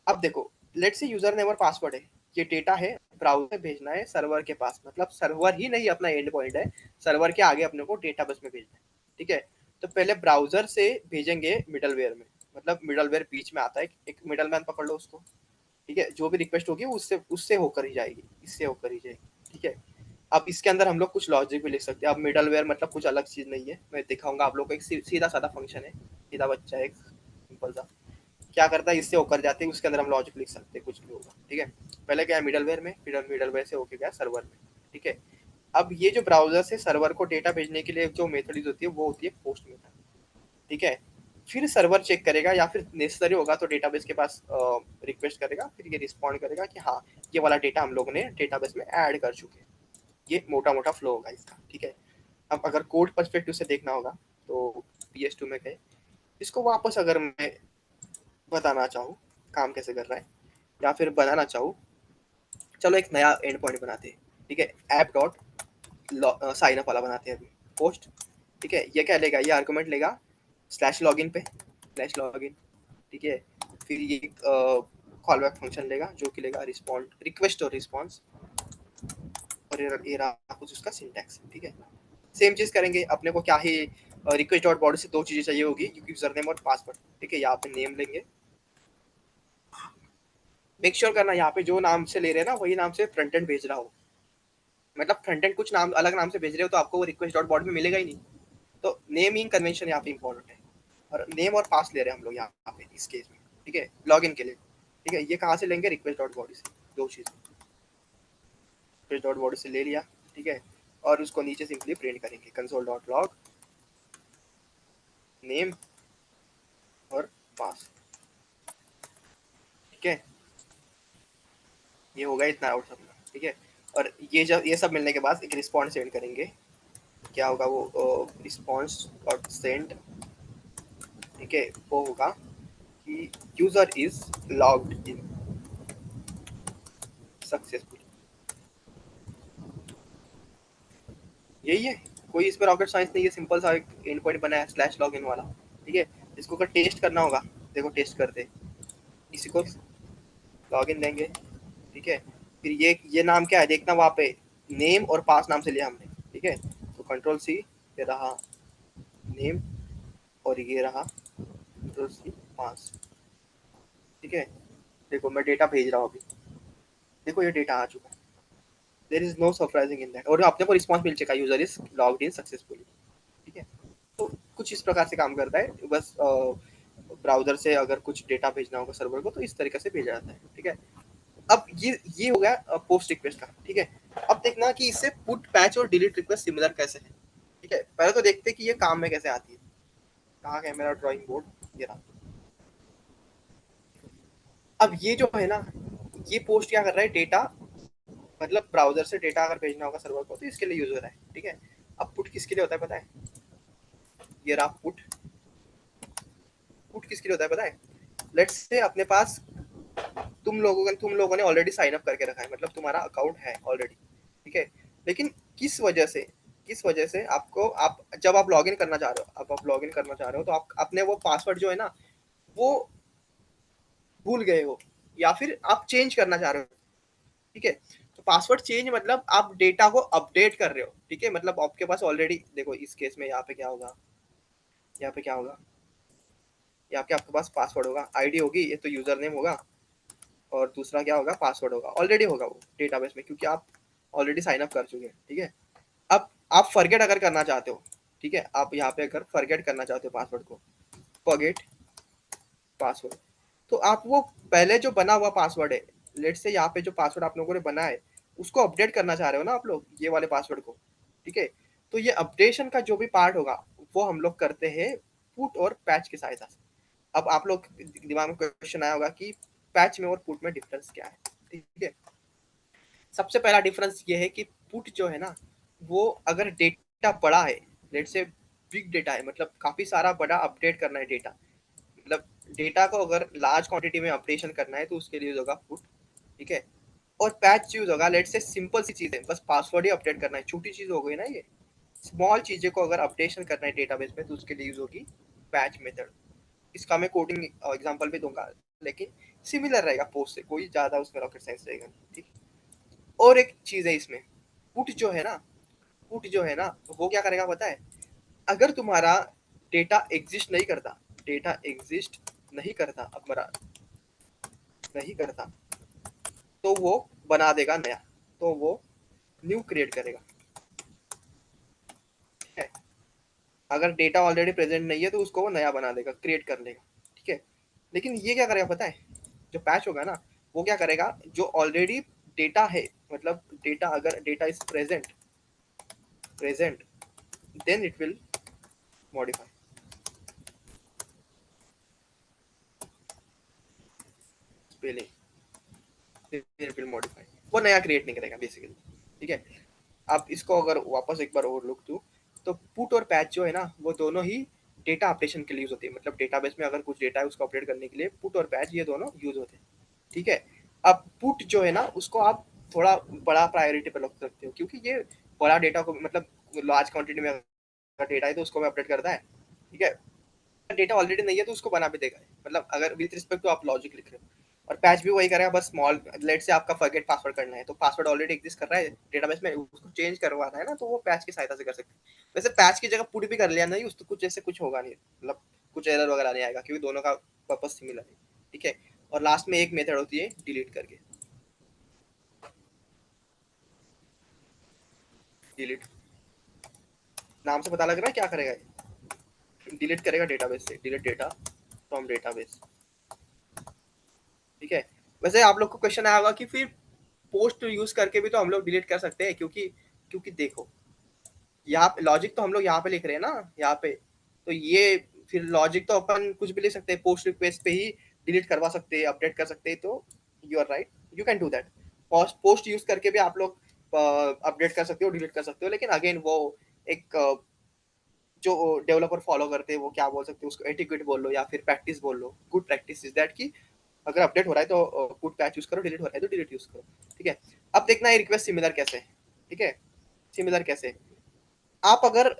अब देखो, लेट्स से यूजर नेम और पासवर्ड है, ये डेटा है, ब्राउजर में भेजना है सर्वर के पास, मतलब सर्वर ही नहीं अपना एंड पॉइंट है, सर्वर के आगे अपने को डेटाबेस में भेजना है। ठीक है, तो पहले ब्राउजर से भेजेंगे मिडलवेयर में, मतलब मिडलवेयर बीच में आता है, एक मिडलमैन पकड़ लो उसको। ठीक है, जो भी रिक्वेस्ट होगी उससे उससे होकर ही जाएगी, इससे होकर ही जाएगी। ठीक है, अब इसके अंदर हम लोग कुछ लॉजिक भी लिख सकते हैं। अब मिडलवेयर मतलब कुछ अलग चीज नहीं है, मैं दिखाऊंगा आप लोग को, एक सीधा साधा फंक्शन है, सीधा बच्चा है, एक सिंपल सा, क्या करता है इससे होकर जाते हैं, उसके अंदर हम लॉजिक लिख सकते हैं, कुछ भी होगा। ठीक है, पहले क्या है मिडलवेयर में, फिर मिडलवेयर से होके गया सर्वर में। ठीक है, अब ये जो ब्राउजर से सर्वर को डेटा भेजने के लिए जो मेथड यूज होती है वो होती है पोस्ट मेथड। ठीक है, फिर सर्वर चेक करेगा, या फिर नेसेसरी होगा तो डेटाबेस के पास रिक्वेस्ट करेगा, फिर ये रिस्पॉन्ड करेगा कि हाँ ये वाला डेटा हम लोगों ने डेटाबेस में ऐड कर चुके हैं। ये मोटा मोटा फ्लो होगा इसका। ठीक है, अब अगर कोड पर्सपेक्टिव से देखना होगा तो PS2 में गए, इसको वापस अगर मैं बताना चाहूँ काम कैसे कर रहा है, या फिर बनाना चाहूँ, चलो एक नया एंड पॉइंट बनाते हैं। ठीक है, ऐप डॉट साइन अप वाला बनाते हैं अभी, पोस्ट। ठीक है, ये क्या लेगा, ये आर्गुमेंट लेगा स्लैश लॉगिन पे, स्लैश लॉगिन। ठीक है, फिर ये कॉल बैक फंक्शन लेगा जो कि लेगा रिस्पॉन्ड, रिक्वेस्ट और रिस्पॉन्स, और ये रहा कुछ उसका सिंटैक्स। ठीक है, सेम चीज करेंगे, अपने को क्या ही रिक्वेस्ट डॉट बॉडी से दो चीजें चाहिए होगी, यूजर नेम और पासवर्ड। ठीक है, यहाँ पे नेम लेंगे, मेक श्योर करना यहाँ पे जो नाम से ले रहे हैं ना वही नाम से फ्रंट एंड भेज रहा हो, मतलब फ्रंट एंड कुछ नाम अलग नाम से भेज रहे हो तो आपको वो रिक्वेस्ट डॉट बॉडी में मिलेगा ही नहीं। तो नेमिंग कन्वेंशन यहाँ पे इंपॉर्टेंट है, और नेम और पास ले रहे हैं हम लोग यहाँ पे इस केस में। ठीक है, लॉगिन के लिए। ठीक है, ये कहाँ से लेंगे, रिक्वेस्ट डॉट बॉडी से, दो चीज, रिक्वेस्ट डॉट बॉडी से ले लिया। ठीक है, और उसको नीचे सिंपली प्रिंट करेंगे कंसोल डॉट लॉग नेम और पास। ठीक है, ये होगा इतना आउट सब। ठीक है, और ये जब ये सब मिलने के बाद एक रिस्पॉन्स सेंड करेंगे, क्या होगा वो रिस्पॉन्स डॉट सेंड। ठीक है, वो होगा कि user is logged in successful. यही है, कोई इस पर रॉकेट साइंस नहीं है, सिंपल सा एक एंड पॉइंट बना है स्लैश लॉगिन वाला। ठीक है, इसको अगर टेस्ट करना होगा, देखो टेस्ट करते, इसी को लॉगिन देंगे। ठीक है, फिर ये नाम क्या है देखना वहाँ पे, नेम और पास नाम से लिया हमने। ठीक है, तो कंट्रोल सी, ये रहा नेम और ये रहा कंट्रोल सी पास। ठीक है, देखो मैं डेटा भेज रहा हूँ अभी, देखो ये डेटा आ चुका है। There is no surprising in that, और अपने को रिस्पॉन्स मिल चुका है, user is logged in successfully. ठीक है, तो कुछ इस प्रकार से काम करता है, बस ब्राउजर से अगर कुछ डेटा भेजना होगा सर्वर को तो इस तरीके से भेजा जाता है। ठीक है, अब ये हो गया पोस्ट रिक्वेस्ट का। ठीक है, अब देखना कि इससे पुट पैच और डिलीट रिक्वेस्ट सिमिलर कैसे है। ठीक है, पहले तो देखते हैं कि ये काम में कैसे आती है। कहाँ है मेरा ड्राइंग बोर्ड, ये रहा। अब ये जो है ना, ये पोस्ट क्या कर रहा है, डेटा मतलब ब्राउजर से डेटा अगर भेजना होगा सर्वर को तो इसके लिए यूज हो रहा है। ठीक है, अब पुट किसके लिए होता है पता है, ये रहा पुट। पुट किसके लिए होता है पता है, लेट्स से अपने पास तुम लोगों ने ऑलरेडी साइन अप करके रखा है, मतलब तुम्हारा अकाउंट है ऑलरेडी। ठीक है, लेकिन किस वजह से, किस वजह से आपको, आप जब आप लॉगिन करना चाह रहे हो, अब आप लॉगिन करना चाह रहे हो तो आप अपने वो पासवर्ड जो है ना वो भूल गए हो, या फिर आप चेंज करना चाह रहे हो। ठीक है, तो पासवर्ड चेंज मतलब आप डेटा को अपडेट कर रहे हो। ठीक है, मतलब आपके पास ऑलरेडी, देखो इस केस में यहाँ पे क्या होगा, यहाँ पे क्या होगा, यहाँ पे आपके पास पासवर्ड होगा, आईडी होगी, ये तो यूजर नेम होगा, और दूसरा क्या होगा, पासवर्ड होगा, ऑलरेडी होगा वो डेटाबेस में क्योंकि आप ऑलरेडी साइन अप कर चुके हैं। ठीक है, अब आप फॉरगेट अगर करना चाहते हो, ठीक है, आप यहाँ पे अगर फॉरगेट करना चाहते हो पासवर्ड को, फॉरगेट पासवर्ड, तो आप वो पहले जो बना हुआ पासवर्ड है, लेट से यहाँ पे जो पासवर्ड आप लोगों ने बना है उसको अपडेट करना चाह रहे हो ना आप लोग, ये वाले पासवर्ड को। ठीक है, तो ये अपडेशन का जो भी पार्ट होगा वो हम लोग करते हैं पुट और पैच की सहायता से। अब आप लोग दिमाग में क्वेश्चन आया होगा कि पैच में और पुट में डिफरेंस क्या है। ठीक है, सबसे पहला डिफरेंस ये है कि पुट जो है ना, वो अगर डेटा बड़ा है, लेट से बिग डेटा है, मतलब काफी सारा बड़ा अपडेट करना है डेटा, मतलब डेटा को अगर लार्ज क्वांटिटी में अपडेशन करना है तो उसके लिए यूज होगा पुट। ठीक है, और पैच यूज होगा, लेट से सिंपल सी चीज है, बस पासवर्ड ही अपडेट करना है, छोटी चीज हो गई ना ये, स्मॉल चीजें को अगर अपडेशन करना है डेटाबेस में तो उसके लिए यूज होगी पैच मेथड। इसका मैं कोडिंग एग्जांपल भी दूंगा, लेकिन सिमिलर रहेगा पोस्ट से, कोई ज्यादा उसमें रॉकेट साइंस रहेगा नहीं। ठीक, और एक चीज है इसमें, पुट जो है ना, पुट जो है ना वो क्या करेगा पता है, अगर तुम्हारा डेटा एग्जिस्ट नहीं करता, डेटा एग्जिस्ट नहीं करता, अब मेरा नहीं करता, तो वो बना देगा नया, तो वो न्यू क्रिएट करेगा। ठीक है, अगर डेटा ऑलरेडी प्रेजेंट नहीं है तो उसको वो नया बना देगा, क्रिएट कर लेगा। ठीक है, लेकिन ये क्या करेगा पता है, जो पैच होगा ना वो क्या करेगा, जो ऑलरेडी डेटा है, मतलब डेटा अगर data is present, present, then it will modify, पहले इट विल मॉडिफाई, वो नया क्रिएट नहीं करेगा बेसिकली। ठीक है, आप इसको अगर वापस एक बार और लुक दूं तो पुट और पैच जो है ना वो दोनों ही डेटा अपडेशन के लिए यूज होती है, मतलब डेटाबेस में अगर कुछ डेटा है उसको अपडेट करने के लिए पुट और पैच ये दोनों यूज होते हैं। ठीक है, अब पुट जो है ना उसको आप थोड़ा बड़ा प्रायोरिटी पे रख सकते हो, क्योंकि ये बड़ा डेटा को, मतलब लार्ज क्वांटिटी में अगर डेटा है तो उसको भी अपडेट करता है। ठीक है, डेटा ऑलरेडी नहीं है तो उसको बना भी देगा, मतलब अगर विद रिस्पेक्ट टू आप लॉजिक लिख रहे हो। और पैच भी वही करेगा, बस स्मॉल, लेट से आपका फॉरगेट पासवर्ड करना है तो पासवर्ड ऑलरेडी एग्जिस्ट कर रहा है डेटाबेस में, उसको चेंज करवाना है ना तो वो पैच की सहायता से कर सकते हैं। वैसे पैच की जगह पुट भी कर लिया नहीं उसको कुछ ऐसे कुछ होगा नहीं, मतलब कुछ एरर वगैरह नहीं आएगा क्योंकि दोनों का पर्पस सिमिलर है। ठीक है, और लास्ट में एक मेथड होती है डिलीट करके, डिलीट, नाम से पता लग रहा है क्या करेगा ये, डिलीट करेगा डेटाबेस से, डिलीट डेटा फ्रॉम डेटाबेस। ठीक है, वैसे आप लोग को क्वेश्चन आया होगा कि फिर पोस्ट यूज करके भी तो हम लोग डिलीट कर सकते हैं, क्योंकि क्योंकि देखो यहाँ पे लॉजिक तो हम लोग यहाँ पे लिख रहे हैं ना, यहाँ पे, तो ये फिर लॉजिक तो अपन कुछ भी लिख सकते हैं, पोस्ट रिक्वेस्ट पे ही डिलीट करवा सकते हैं, अपडेट कर सकते हैं, तो you are right, you can do that. Post use करके भी आप लोग अपडेट कर सकते हो, डिलीट कर सकते हो, लेकिन अगेन वो एक जो डेवलपर फॉलो करते हैं वो क्या बोल सकते हो उसको, एटिक्वेट बोल लो या फिर प्रैक्टिस बोल लो, गुड प्रैक्टिस इज दैट कि अगर अपडेट हो रहा है तो पुट पैच यूज करो, डिलीट हो रहा है तो डिलीट यूज करो। ठीक है, अब देखना है रिक्वेस्ट सिमिलर कैसे है। ठीक है, सिमिलर कैसे, आप अगर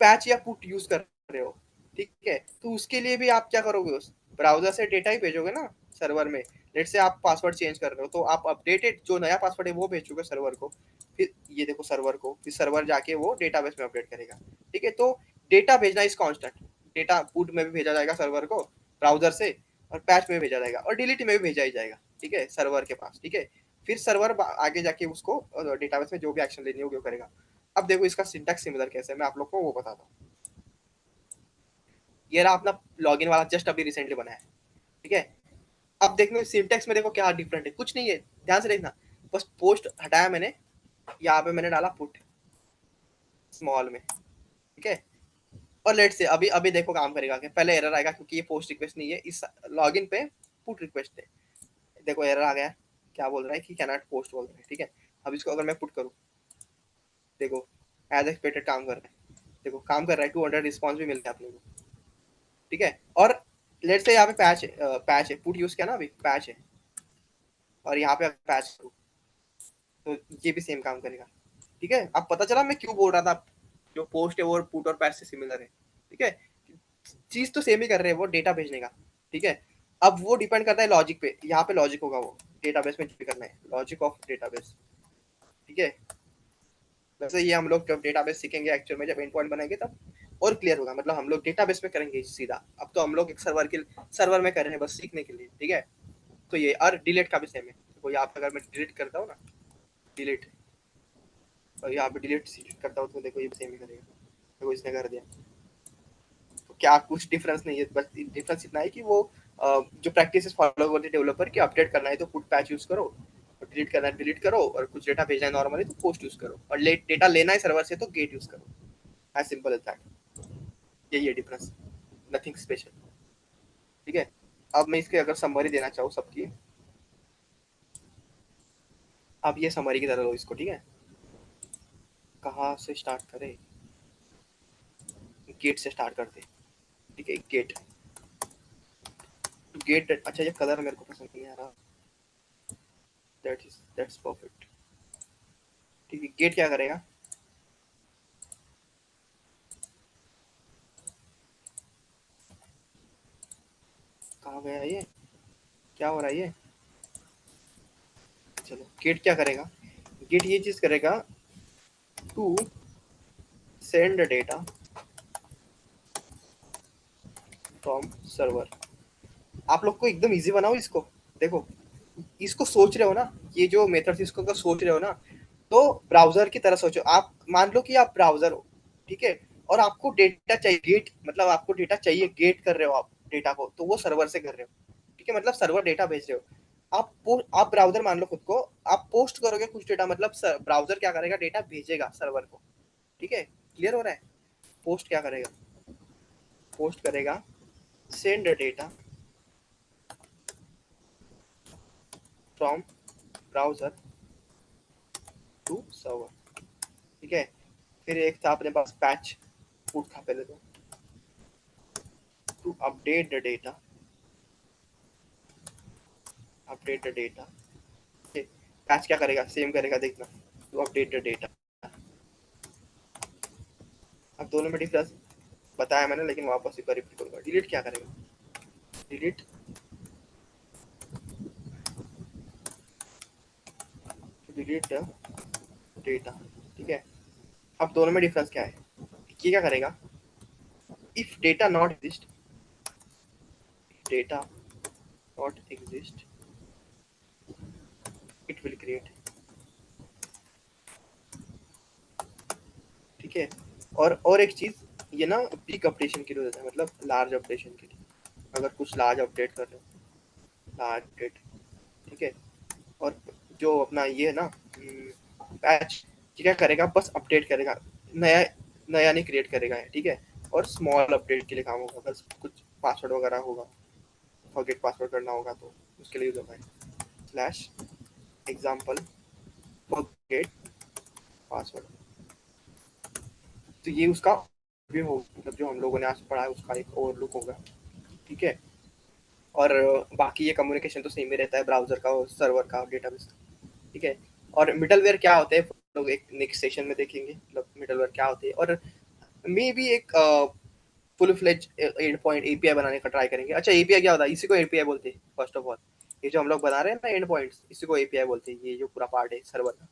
पैच या पुट यूज कर रहे हो, ठीक है, तो उसके लिए भी आप क्या करोगे, उस ब्राउजर से डेटा ही भेजोगे ना सर्वर में। लेट से आप पासवर्ड चेंज कर रहे हो, तो आप अपडेटेड जो नया पासवर्ड है वो भेजोगे सर्वर को। फिर ये देखो सर्वर को, फिर सर्वर जाके वो डेटाबेस में अपडेट करेगा। ठीक है, तो डेटा भेजना इज कांस्टेंट। डेटा पुट में भी भेजा जाएगा सर्वर को ब्राउजर से, और पैच में भी भेजा जाएगा, और डिलीट में भी भेजा ही जाएगा, ठीक है, सर्वर के पास। ठीक है, फिर सर्वर आगे जाके उसको डेटाबेस में जो भी एक्शन लेनी होगी वो करेगा। अब देखो इसका सिंटैक्स सिमिलर कैसे है, मैं आप लोग को वो बताता हूँ। ये रहा अपना लॉगिन वाला, जस्ट अभी रिसेंटली बना है। ठीक है, अब देखने सिंटेक्स में देखो क्या डिफरेंट है, कुछ नहीं है, ध्यान से देखना। बस पोस्ट हटाया मैंने, यहाँ पे मैंने डाला पुट स्मॉल में। ठीक है, और लेट से अभी अभी देखो काम करेगा कि पहले एरर आएगा क्योंकि ये पोस्ट रिक्वेस्ट नहीं है, इस लॉगिन पे पुट रिक्वेस्ट है। देखो एरर आ गया, क्या बोल रहा है कि कैनॉट पोस्ट बोल रहा है। ठीक है, अब इसको अगर मैं पुट करूँ, देखो एज एक्सपेक्टेड काम कर रहा है। देखो काम कर रहा है, 200 रिस्पॉन्स भी मिल गया अपने को। ठीक है, और लेट से यहाँ पे पैच है, पैच है, पुट यूज किया ना अभी पैच है, और यहाँ पे पैच करूँ तो ये भी सेम काम करेगा। ठीक है, अब पता चला मैं क्यों बोल रहा था जो पोस्ट है वो पुट और पैच से सिमिलर है। ठीक है, चीज तो सेम ही कर रहे हैं वो, डेटा भेजने का। ठीक है, अब वो डिपेंड करता है लॉजिक पे, यहाँ पे लॉजिक होगा वो डेटाबेस में जो भी करना है, लॉजिक ऑफ डेटाबेस। ठीक है, वैसे ये हम लोग जब डेटाबेस सीखेंगे एक्चुअल में, जब एंड पॉइंट बनाएंगे तब और क्लियर होगा, मतलब हम लोग डेटाबेस में करेंगे सीधा। अब तो हम लोग एक सर्वर में कर रहे हैं बस सीखने के लिए। ठीक है, तो ये और डिलीट का भी सेम है। तो यहाँ पे अगर मैं डिलीट करता हूँ ना, डिलीट, और यहाँ पे डिलीट करता हूँ तो देखो ये भी सेम ही करेगा। देखो इसने कर दिया, तो क्या कुछ डिफरेंस नहीं है, बस डिफरेंस इतना है कि वो जो प्रैक्टिस फॉलो करते हैं डेवलपर की, अपडेट करना है तो पुट पैच यूज करो, और डिलीट करना है डिलीट करो, और कुछ डेटा भेजना है नॉर्मली तो पोस्ट यूज करो, और डेटा लेना है सर्वर से तो गेट यूज करो। एज सिंपल एज दैट, यही है डिफरेंस, नथिंग स्पेशल। ठीक है, अब मैं इसके अगर समरी देना चाहूँ सबकी, अब ये समरी की तरह लो इसको। ठीक है, कहाँ से स्टार्ट करें, गेट से स्टार्ट करते। ठीक है, गेट, गेट अच्छा ये कलर मेरे को पसंद नहीं आ रहा, दैट्स परफेक्ट। ठीक है, गेट क्या करेगा, कहाँ गया ये, क्या हो रहा है ये। चलो गेट क्या करेगा, गेट ये चीज करेगा, to send data from server. आप लोग को एकदम इजी बनाओ इसको। देखो इसको सोच रहे हो ना, ये जो मेथड इसको अगर सोच रहे हो ना, तो ब्राउजर की तरह सोचो। आप मान लो कि आप ब्राउजर हो, ठीक है, और आपको डेटा चाहिए, गेट मतलब आपको डेटा चाहिए, गेट कर रहे हो आप डेटा को, तो वो सर्वर से कर रहे हो। ठीक है, मतलब सर्वर डेटा भेज रहे हो। आप ब्राउजर मान लो खुद को, आप पोस्ट करोगे कुछ डेटा, मतलब ब्राउजर क्या करेगा, डेटा भेजेगा सर्वर को। ठीक है, क्लियर हो रहा है। पोस्ट क्या करेगा, पोस्ट करेगा send data from browser to server. ठीक है, फिर एक था अपने पास पैच, पुट था पहले तो, to update the data, update the data. Patch क्या करेगा, सेम करेगा, देखना, टू अपडेट द डेटा। अब दोनों में डिफरेंस बताया मैंने, लेकिन वापस एक बार रिपीट करूंगा। डिलीट क्या करेगा, डिलीट, डिलीट द डेटा। ठीक है, अब दोनों में डिफरेंस क्या है, ये क्या करेगा, if data not exist, data not exist it will create. ठीक है, और एक चीज, ये ना बिग अपडेशन के लिए होता है, मतलब लार्ज अपडेशन के लिए, अगर कुछ लार्ज अपडेट कर रहे हो, लार्ज अपडेट। ठीक है, और जो अपना ये है ना पैच, ये क्या करेगा, बस अपडेट करेगा, नया नया नहीं क्रिएट करेगा। ठीक है, और स्मॉल अपडेट के लिए काम होगा, बस कुछ पासवर्ड वगैरह होगा, फॉरगेट पासवर्ड करना होगा तो उसके लिए यूज होगा स्लैश एग्जाम्पल फॉरगेट पासवर्ड। तो ये उसका भी हो, मतलब जो हम लोगों ने आज पढ़ा है उसका एक ओवरलुक होगा। ठीक है, और बाकी ये कम्युनिकेशन तो सेम ही रहता है ब्राउजर का और सर्वर का, डेटाबेस। ठीक है, और मिडलवेयर क्या होते हैं, लोग एक नेक्स्ट सेशन में देखेंगे मतलब मिडलवेयर क्या होते हैं, और मे भी एक full fledge end point API बनाने का ट्राई करेंगे। अच्छा एपीआई क्या होता है, इसी को एपीआई बोलते हैं फर्स्ट ऑफ ऑल। ये जो हम लोग बना रहे हैं ना एंड पॉइंट्स, इसी को एपीआई बोलते हैं। ये जो पूरा पार्ट है सर्वर का,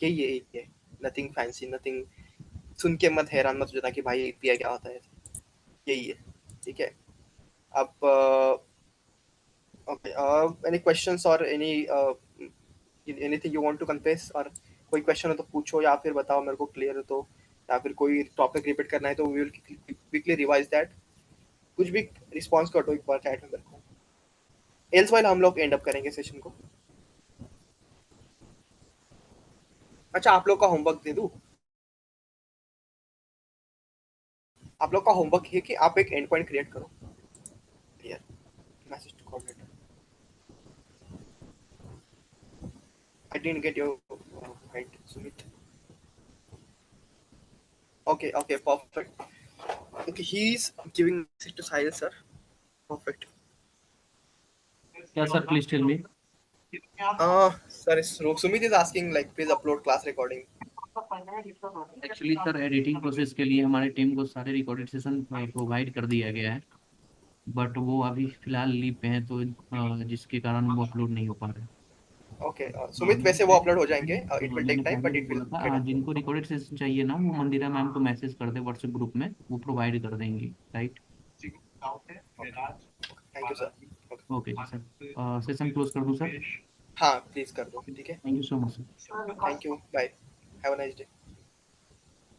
यही है एपीआई। नथिंग फैंसी, नथिंग, सुन के मत हैरान मत हो जाना कि भाई एपीआई क्या होता है, यही है। ठीक है। अब ओके, एनी क्वेश्चंस और any anything you want to confess, और कोई क्वेश्चन हो तो पूछो या फिर बताओ मेरे को क्लियर हो तो, या फिर कोई टॉपिक रिपीट करना है तो we will quickly revise that. कुछ भी रिस्पांस कर दो एक बार चैट में मेरे को, एल्स व्हाइल हम लोग एंड अप करेंगे सेशन को। अच्छा आप लोग का होमवर्क दे दूं? आप लोग का होमवर्क है कि आप एक एंड पॉइंट क्रिएट करो। Clear, message to coordinator. I didn't get your point Sumit. Okay, okay, perfect. Okay, he's giving message to Sahil sir. Perfect. Yeah, sir, please tell me. Sir, Sumit is asking like please upload class recording. Actually sir editing process के लिए हमारे team को सारे recorded session provide कर दिया गया है, but वो अभी फिलहाल लीव पे हैं, तो जिसके कारण वो अपलोड नहीं हो पा रहे हैं। Okay, Sumit वैसे वो अपलोड हो जाएंगे. It will मैंने take time, पहले but भी it will बोला था, get uploaded. जिनको रिकॉर्डेड सेशन चाहिए ना वो मंदिरा मैम को मैसेज कर दे व्हाट्सएप ग्रुप में, वो प्रोवाइड कर देंगी, right. Thank you sir. Okay. Okay जी सर, सेशन क्लोज कर दूँ सर। हाँ, please कर दो. ठीक है. Thank you so much sir. Thank you. Bye. Have a nice day.